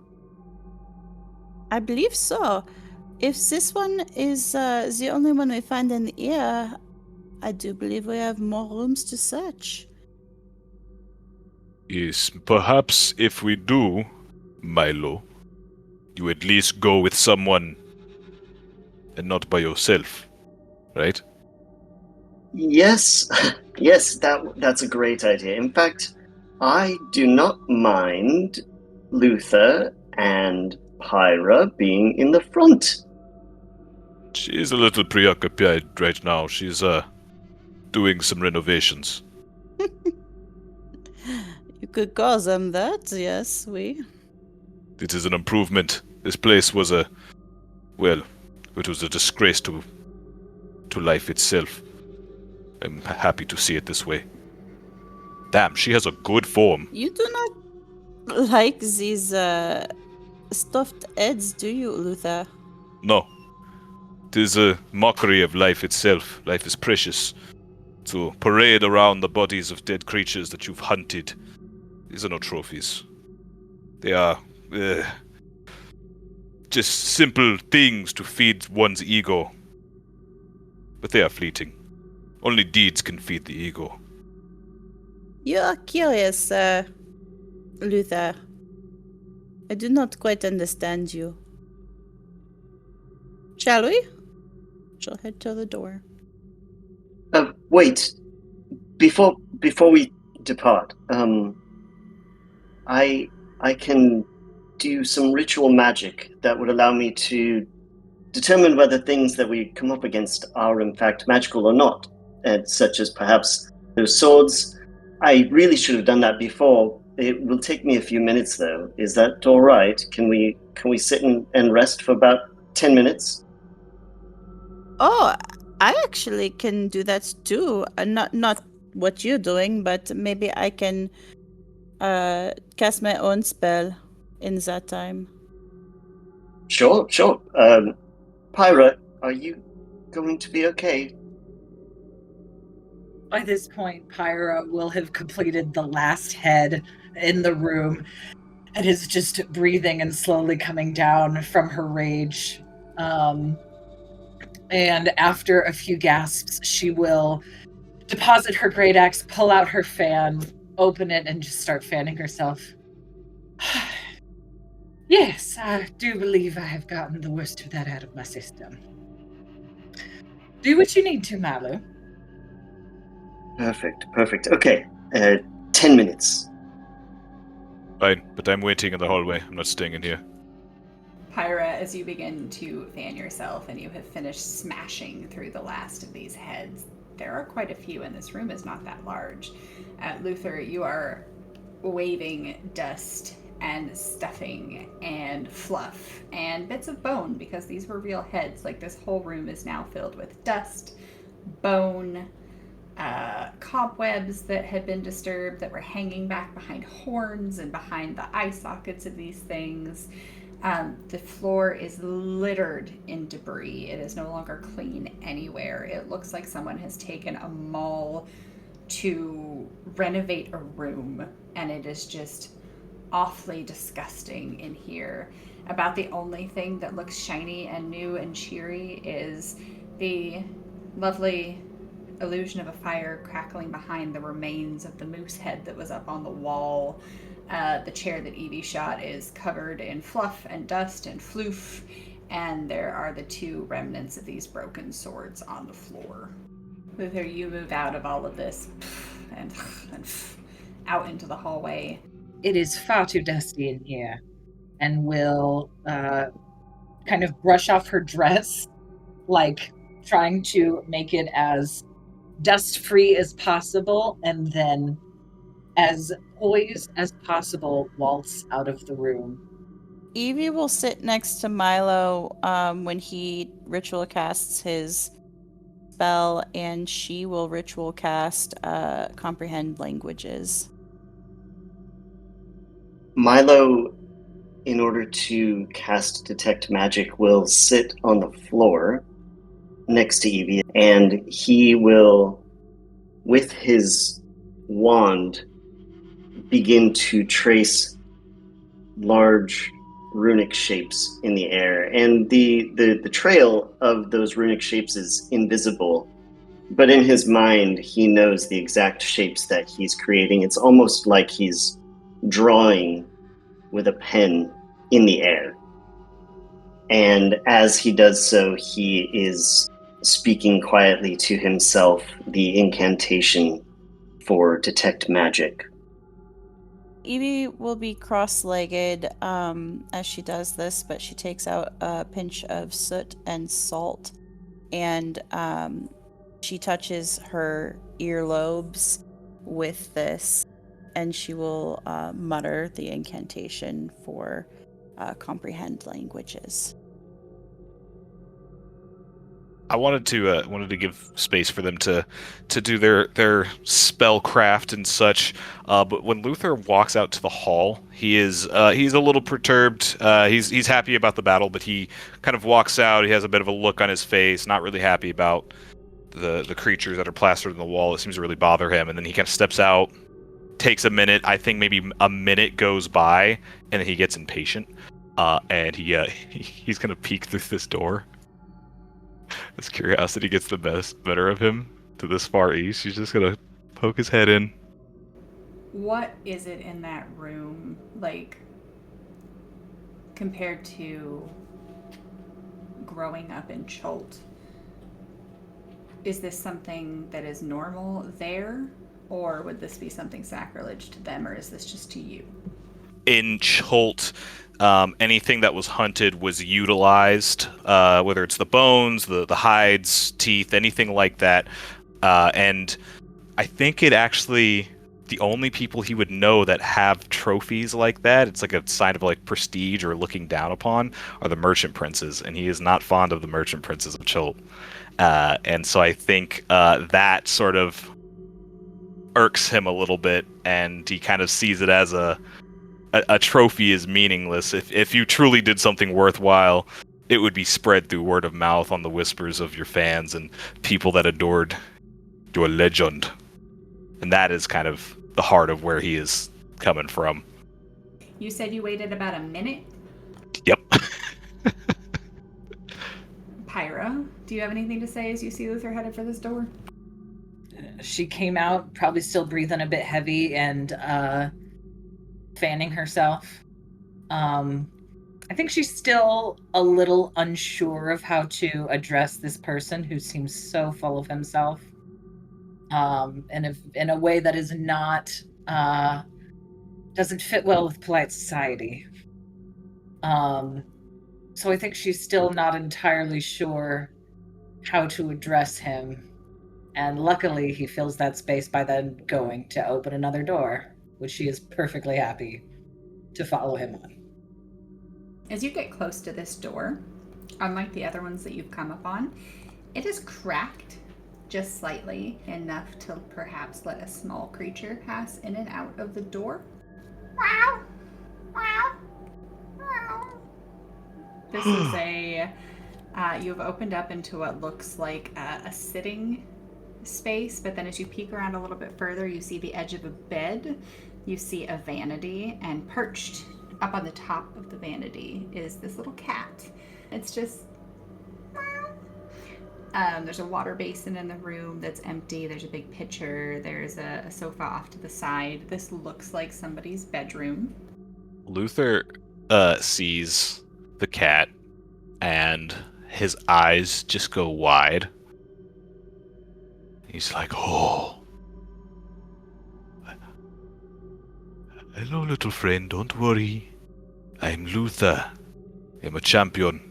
I believe so. If this one is the only one we find in here, I do believe we have more rooms to search. Yes, perhaps if we do, Milo, you at least go with someone and not by yourself, right? Yes, yes, that's a great idea. In fact, I do not mind Luther and Pyra being in the front. She's a little preoccupied right now. She's doing some renovations. You could call them that, yes, It is an improvement. This place was it was a disgrace to life itself. I'm happy to see it this way. Damn, she has a good form. You do not like these stuffed heads, do you, Luther? No. It is a mockery of life itself. Life is precious. To parade around the bodies of dead creatures that you've hunted, these are no trophies. They are just simple things to feed one's ego. But they are fleeting. Only deeds can feed the ego. You are curious, Luther. I do not quite understand you. Shall we? She'll head to the door. Wait. Before we depart, I can do some ritual magic that would allow me to determine whether things that we come up against are in fact magical or not, such as perhaps those swords. I really should have done that before. It will take me a few minutes, though. Is that all right? Can we sit and rest for about 10 minutes? Oh, I actually can do that too. Not what you're doing, but maybe I can cast my own spell in that time. Sure. Pyra, are you going to be okay? By this point, Pyra will have completed the last head in the room and is just breathing and slowly coming down from her rage. And after a few gasps, she will deposit her great axe, pull out her fan, open it, and just start fanning herself. Yes, I do believe I have gotten the worst of that out of my system. Do what you need to, Milo. Perfect. Okay, 10 minutes. Fine, but I'm waiting in the hallway. I'm not staying in here. Pyra, as you begin to fan yourself and you have finished smashing through the last of these heads, there are quite a few, and this room is not that large. Luther, you are waving dust and stuffing and fluff and bits of bone, because these were real heads. Like, this whole room is now filled with dust, bone, cobwebs that had been disturbed that were hanging back behind horns and behind the eye sockets of these things. The floor is littered in debris. It is no longer clean anywhere. It looks like someone has taken a maul to renovate a room, and it is just awfully disgusting in here. About the only thing that looks shiny and new and cheery is the lovely illusion of a fire crackling behind the remains of the moose head that was up on the wall. The chair that Yvie shot is covered in fluff and dust and floof, and there are the 2 remnants of these broken swords on the floor. Luther, you move out of all of this and out into the hallway. It is far too dusty in here, and will kind of brush off her dress, like trying to make it as dust-free as possible, and then as poised as possible waltz out of the room. Yvie will sit next to Milo when he ritual casts his spell, and she will ritual cast comprehend languages. Milo, in order to cast detect magic, will sit on the floor next to Yvie, and he will, with his wand, begin to trace large runic shapes in the air. And the trail of those runic shapes is invisible, but in his mind, he knows the exact shapes that he's creating. It's almost like he's drawing with a pen in the air. And as he does so, he is speaking quietly to himself the incantation for detect magic. Yvie will be cross-legged as she does this, but she takes out a pinch of soot and salt, and she touches her earlobes with this, and she will mutter the incantation for comprehend languages. I wanted to give space for them to do their spellcraft and such. But when Luther walks out to the hall, he's a little perturbed. He's happy about the battle, but he kind of walks out. He has a bit of a look on his face, not really happy about the creatures that are plastered on the wall. It seems to really bother him. And then he kind of steps out, takes a minute. I think maybe a minute goes by, and then he gets impatient. And he's gonna peek through this door. As curiosity gets the better of him to this far east, he's just gonna poke his head in. What is it in that room, like, compared to growing up in Cholt? Is this something that is normal there, or would this be something sacrilege to them, or is this just to you? In Cholt, anything that was hunted was utilized, whether it's the bones, the hides, teeth, anything like that. And I think it actually, the only people he would know that have trophies like that, it's like a sign of like prestige or looking down upon, are the merchant princes, and he is not fond of the merchant princes of Cholt. And so I think that sort of irks him a little bit, and he kind of sees it as a trophy is meaningless. If you truly did something worthwhile, it would be spread through word of mouth on the whispers of your fans and people that adored your legend. And that is kind of the heart of where he is coming from. You said you waited about a minute? Yep. Pyra, do you have anything to say as you see Luther headed for this door? She came out probably still breathing a bit heavy and fanning herself. I think she's still a little unsure of how to address this person who seems so full of himself, in a way that is not doesn't fit well with polite society. So I think she's still not entirely sure how to address him, and luckily he fills that space by then going to open another door, which she is perfectly happy to follow him on. As you get close to this door, unlike the other ones that you've come upon, it is cracked just slightly, enough to perhaps let a small creature pass in and out of the door. Wow! Wow! Wow! This is you've opened up into what looks like a sitting space, but then as you peek around a little bit further, you see the edge of a bed, you see a vanity, and perched up on the top of the vanity is this little cat. It's just... there's a water basin in the room that's empty. There's a big pitcher. There's a sofa off to the side. This looks like somebody's bedroom. Luther sees the cat, and his eyes just go wide. He's like, oh. Hello, little friend. Don't worry. I'm Luther. I'm a champion.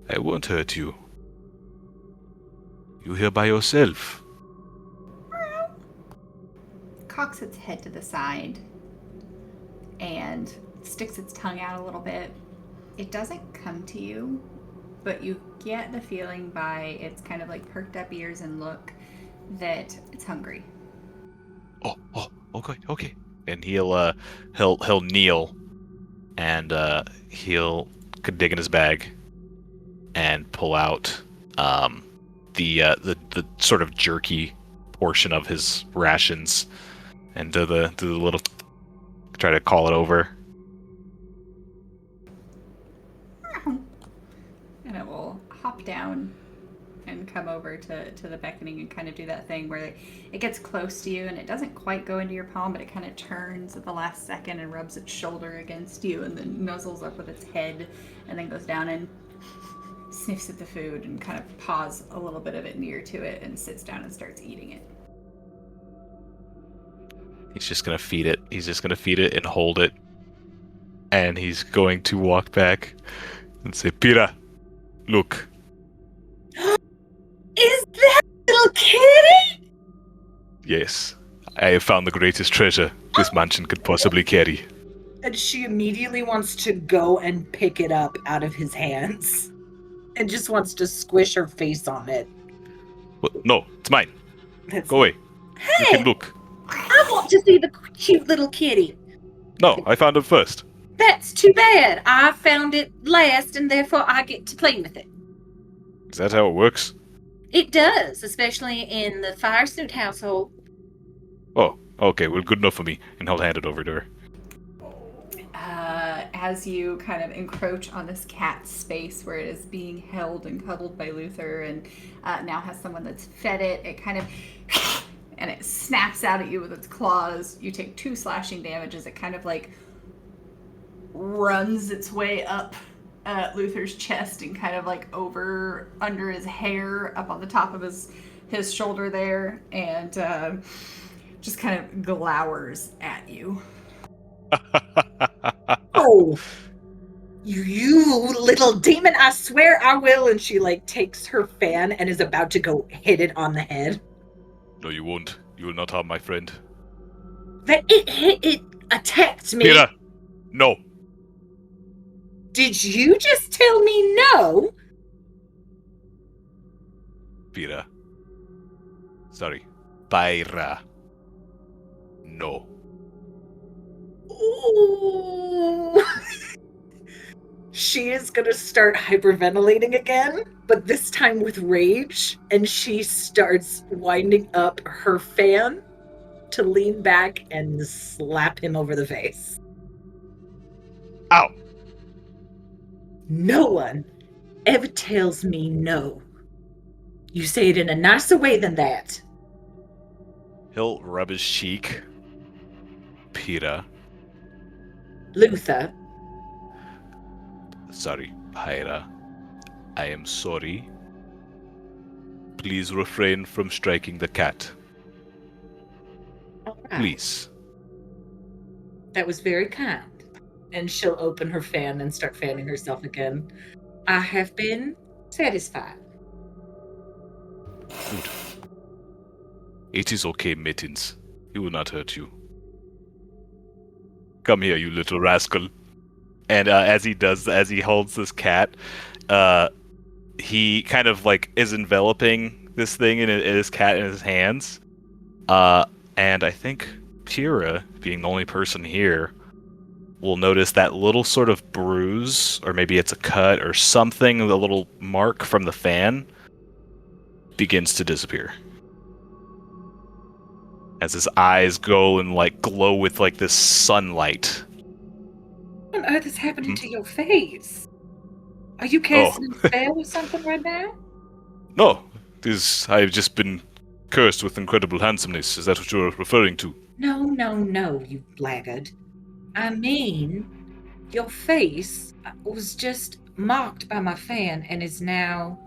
I won't hurt you. You here by yourself? Cocks its head to the side and sticks its tongue out a little bit. It doesn't come to you, but you get the feeling by its kind of like perked up ears and look that it's hungry. Oh, okay. And he'll kneel, and he'll dig in his bag and pull out the sort of jerky portion of his rations, and do the little try to call it over. And it will hop down and come over to the beckoning and kind of do that thing where it gets close to you and it doesn't quite go into your palm, but it kind of turns at the last second and rubs its shoulder against you and then nuzzles up with its head and then goes down and sniffs at the food and kind of paws a little bit of it near to it and sits down and starts eating it. He's just gonna feed it. He's just gonna feed it and hold it. And he's going to walk back and say, Pyra, look. Is that little kitty? Yes, I have found the greatest treasure this mansion could possibly carry. And she immediately wants to go and pick it up out of his hands. And just wants to squish her face on it. Well, no, it's mine. Go away. Hey! You can look. I want to see the cute little kitty. No, I found it first. That's too bad. I found it last, and therefore I get to play with it. Is that how it works? It does, especially in the Fire Snoot household. Oh, okay, well, good enough for me. And I'll hand it over to her. As you kind of encroach on this cat's space where it is being held and cuddled by Luther and now has someone that's fed it, it kind of... and it snaps out at you with its claws. You take 2 slashing damage as it kind of like runs its way up Luther's chest and kind of like under his hair, up on the top of his shoulder there, and just kind of glowers at you. Oh, you little demon, I swear I will. And she like takes her fan and is about to go hit it on the head. No, you won't. You will not harm my friend. That it attacked me. Pyra, no. Did you just tell me no? Pyra. Sorry. Pyra. No. Ooh. She is gonna start hyperventilating again, but this time with rage, and she starts winding up her fan to lean back and slap him over the face. Ow! No one ever tells me no. You say it in a nicer way than that. He'll rub his cheek. Pyra. Luther. Sorry, Pyra. I am sorry. Please refrain from striking the cat. All right. Please. That was very kind. And she'll open her fan and start fanning herself again. I have been satisfied. Good. It is okay, Mittens. He will not hurt you. Come here, you little rascal. And as he holds this cat, he kind of like is enveloping this thing in his cat in his hands. And I think Pyra, being the only person here, will notice that little sort of bruise, or maybe it's a cut or something, the little mark from the fan begins to disappear. as his eyes go and like glow with like this sunlight. What on earth is happening to your face? Are you Oh. casting a spell or something right now? No, I've just been cursed with incredible handsomeness. Is that what you're referring to? No, you blackguard. I mean, your face was just marked by my fan and is now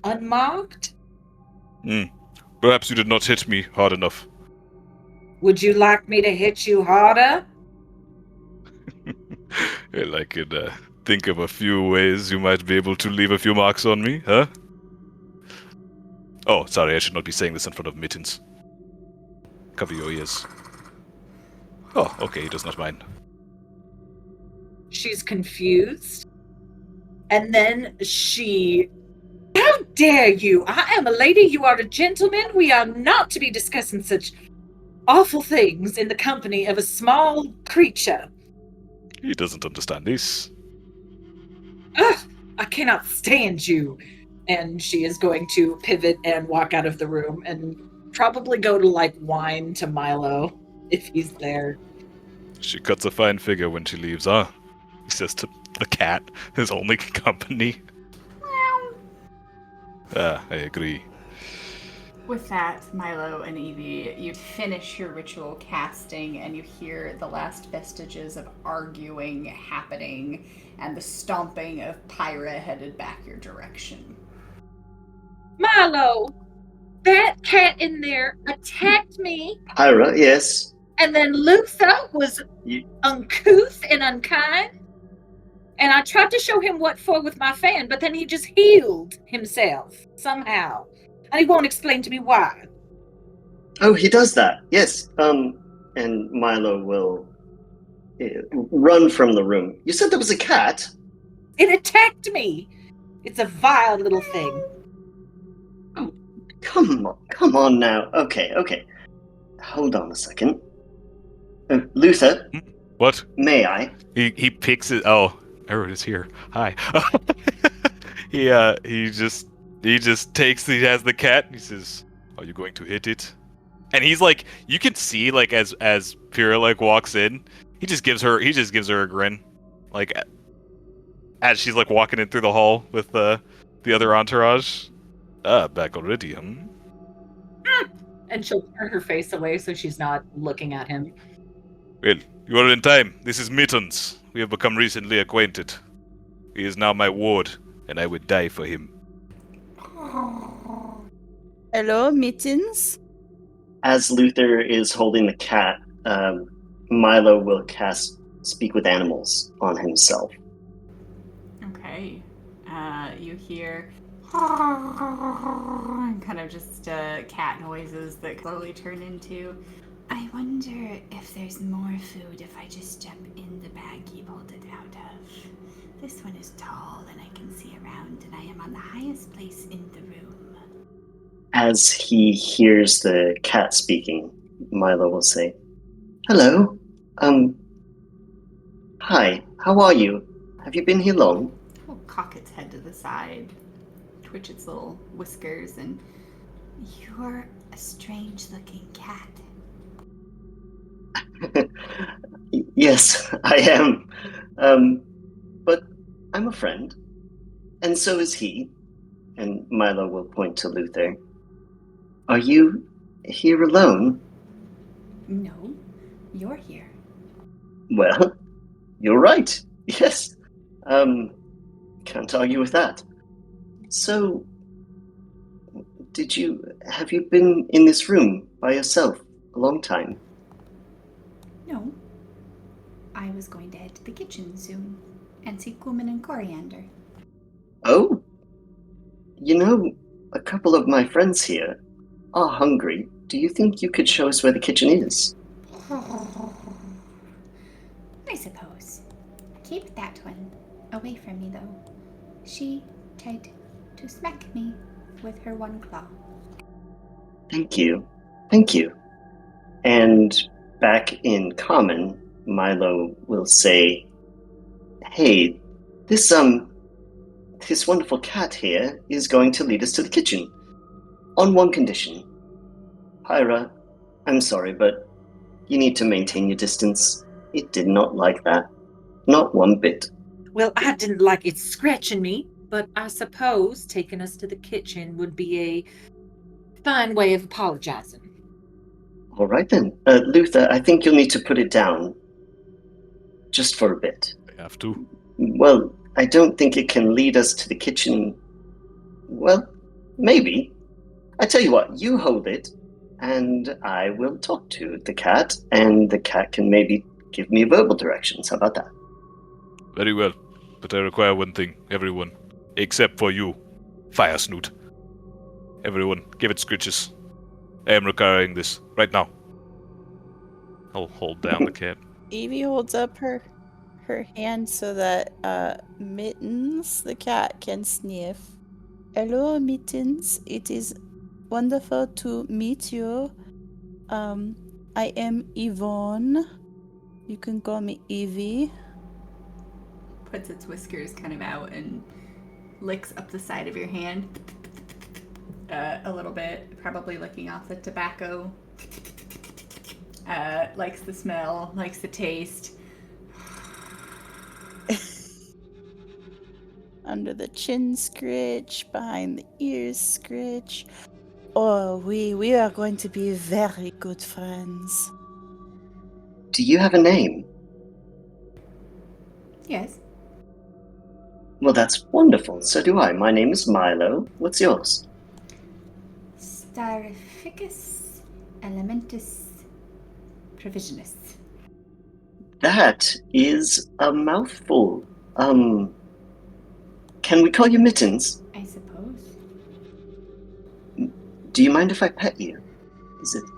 unmarked? Perhaps you did not hit me hard enough. Would you like me to hit you harder? Well, I could think of a few ways you might be able to leave a few marks on me, huh? Oh, sorry, I should not be saying this in front of Mittens. Cover your ears. Oh, okay, he does not mind. She's confused. And then How dare you! I am a lady, you are a gentleman. We are not to be discussing such awful things in the company of a small creature. He doesn't understand this. Ugh, I cannot stand you. And she is going to pivot and walk out of the room and probably go to, like, whine to Milo if he's there. She cuts a fine figure when she leaves, huh? He says to the cat, his only company. I agree. With that, Milo and Yvie, you finish your ritual casting and you hear the last vestiges of arguing happening and the stomping of Pyra headed back your direction. Milo! That cat in there attacked me, Pyra, yes. and then Luther was uncouth and unkind. And I tried to show him what for with my fan, but then he just healed himself somehow. And he won't explain to me why. Oh, he does that. Yes. And Milo will run from the room. You said there was a cat? It attacked me. It's a vile little thing. Oh, come on now. Okay. Hold on a second. Luther? What? May I? He picks it. Oh, Errol is here. Hi. He just takes. He has the cat. And he says, "Are you going to hit it?" And he's like, you can see like as Pyra like walks in, he just gives her a grin, like as she's like walking in through the hall with the other entourage. Back already, And she'll turn her face away so she's not looking at him. Well, you are in time. This is Mittens. We have become recently acquainted. He is now my ward, and I would die for him. Hello, Mittens? As Luther is holding the cat, Milo will cast Speak with Animals on himself. Okay. You hear kind of just cat noises that slowly turn into, I wonder if there's more food if I just jump in the bag you pulled it out of. This one is tall and I can see around, and I am on the highest place in the room. As he hears the cat speaking, Milo will say, Hello. Hi, how are you? Have you been here long? It'll cock its head to the side, twitch its little whiskers, and you're a strange-looking cat. Yes, I am. But I'm a friend. And so is he. And Milo will point to Luther. Are you here alone? No, you're here. Well, you're right. Yes. Can't argue with that. So, have you been in this room by yourself a long time? No. I was going to head to the kitchen soon and see cumin and coriander. Oh. You know, a couple of my friends here are hungry. Do you think you could show us where the kitchen is? I suppose. Keep that one away from me, though. She tried to smack me with her one claw. Thank you. And back in common, Milo will say, Hey, this wonderful cat here is going to lead us to the kitchen. On one condition. Pyra, I'm sorry, but you need to maintain your distance. It did not like that. Not one bit. Well, I didn't like it scratching me, but I suppose taking us to the kitchen would be a fine way of apologizing. All right then. Luther, I think you'll need to put it down. Just for a bit. I have to. Well, I don't think it can lead us to the kitchen. Well, maybe. I tell you what, you hold it, and I will talk to the cat, and the cat can maybe give me verbal directions. How about that? Very well. But I require one thing, everyone. Except for you, Fire Snoot. Everyone, give it scritches. I am requiring this right now. I'll hold down the cat. Yvie holds up her hand so that Mittens, the cat, can sniff. Hello, Mittens. It is wonderful to meet you. I am Yvonne. You can call me Yvie. Puts its whiskers kind of out and licks up the side of your hand a little bit, probably licking off the tobacco. Likes the smell, likes the taste. Under the chin scritch, behind the ears scritch. Oh, we are going to be very good friends. Do you have a name? Yes. Well, that's wonderful. So do I. My name is Milo. What's yours? Starificus elementus provisionus. That is a mouthful. Can we call you Mittens? I suppose. Do you mind if I pet you?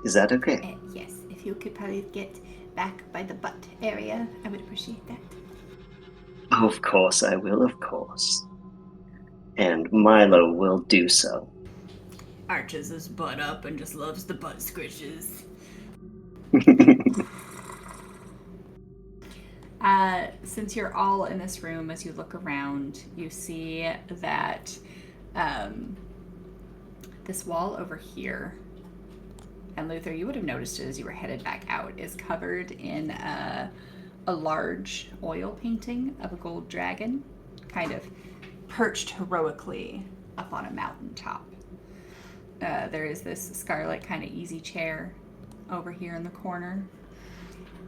Is that okay? Yes, if you could probably get back by the butt area, I would appreciate that. Of course I will, of course. And Milo will do so. Arches his butt up and just loves the butt squishes. Since you're all in this room, as you look around, you see that this wall over here, and Luther, you would have noticed it as you were headed back out, is covered in a large oil painting of a gold dragon, kind of perched heroically up on a mountaintop. There is this scarlet kind of easy chair over here in the corner.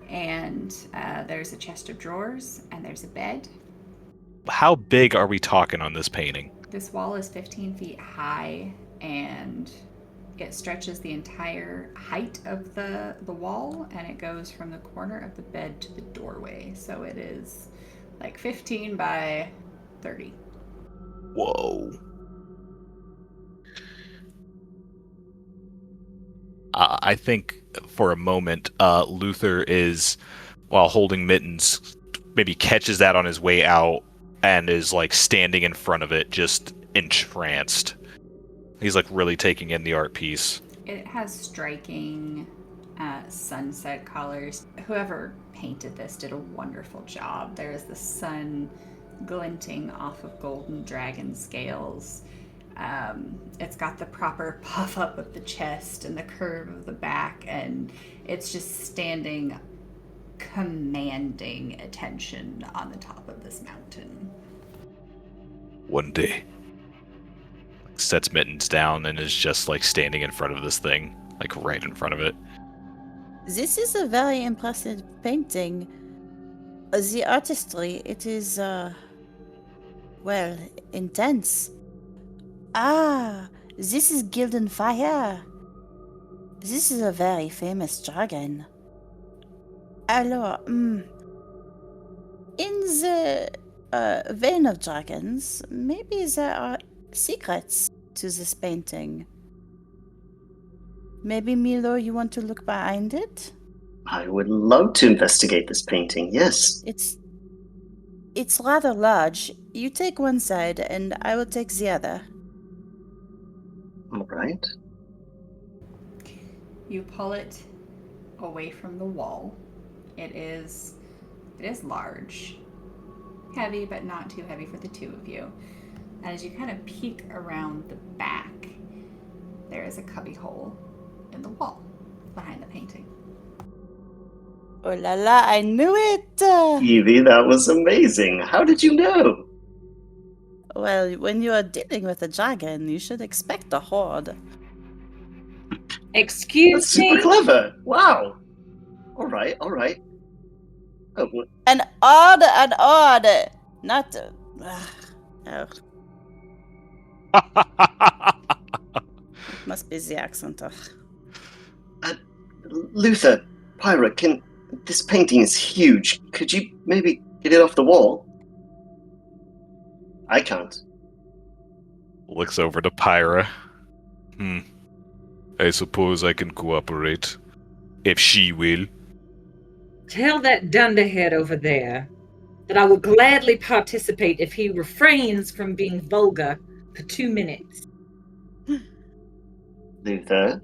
And there's a chest of drawers, and there's a bed. How big are we talking on this painting? This wall is 15 feet high, and it stretches the entire height of the wall, and it goes from the corner of the bed to the doorway. So it is like 15 by 30. Whoa. I think for a moment, Luther is, while holding Mittens, maybe catches that on his way out and is like standing in front of it, just entranced. He's like really taking in the art piece. It has striking sunset colors. Whoever painted this did a wonderful job. There is the sun glinting off of golden dragon scales. It's got the proper puff up of the chest and the curve of the back, and it's just standing commanding attention on the top of this mountain. One day, sets Mittens down and is just like standing in front of this thing, like right in front of it. This is a very impressive painting. The artistry, it is, well, intense. Ah, this is Gilden Fire. This is a very famous dragon. Alors, in the vein of dragons, maybe there are secrets to this painting. Maybe, Milo, you want to look behind it? I would love to investigate this painting, yes. It's rather large. You take one side, and I will take the other. All right. You pull it away from the wall. It is large. Heavy, but not too heavy for the two of you. And as you kind of peek around the back, there is a cubby hole in the wall behind the painting. Oh la la, I knew it! Yvie, that was amazing. How did you know? Well, when you are dealing with a dragon, you should expect a horde. Excuse That's super me? clever. Wow. All right. Oh, An odd! Not... oh, must be the accent. Luther, Pyra, this painting is huge. Could you maybe get it off the wall? I can't. Looks over to Pyra. I suppose I can cooperate. If she will. Tell that dunderhead over there that I will gladly participate if he refrains from being vulgar for 2 minutes. Luther?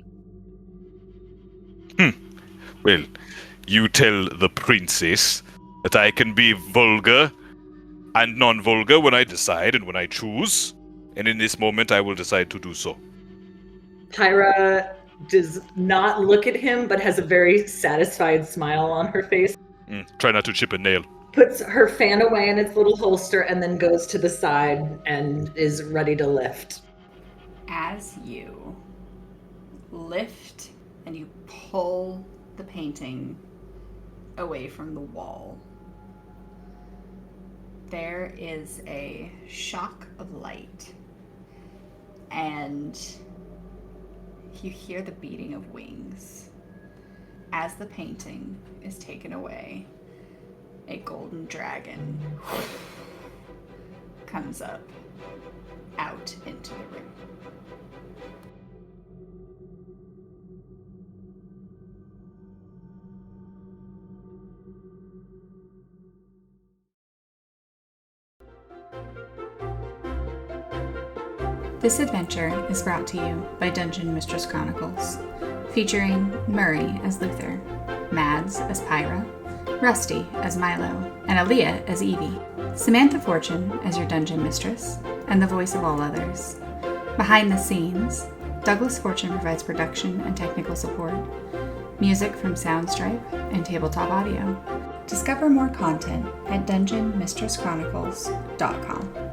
Well, you tell the princess that I can be vulgar and non-vulgar when I decide and when I choose. And in this moment, I will decide to do so. Pyra does not look at him, but has a very satisfied smile on her face. Try not to chip a nail. Puts her fan away in its little holster and then goes to the side and is ready to lift. As you lift and you pull the painting away from the wall, there is a shock of light, and you hear the beating of wings. As the painting is taken away, a golden dragon comes up out into the room. This adventure is brought to you by Dungeon Mistress Chronicles, featuring Murray as Luther, Mads as Pyra, Rusty as Milo, and Aaliyah as Yvie, Samantha Fortune as your dungeon mistress, and the voice of all others. Behind the scenes, Douglas Fortune provides production and technical support, music from Soundstripe and Tabletop Audio. Discover more content at dungeonmistresschronicles.com.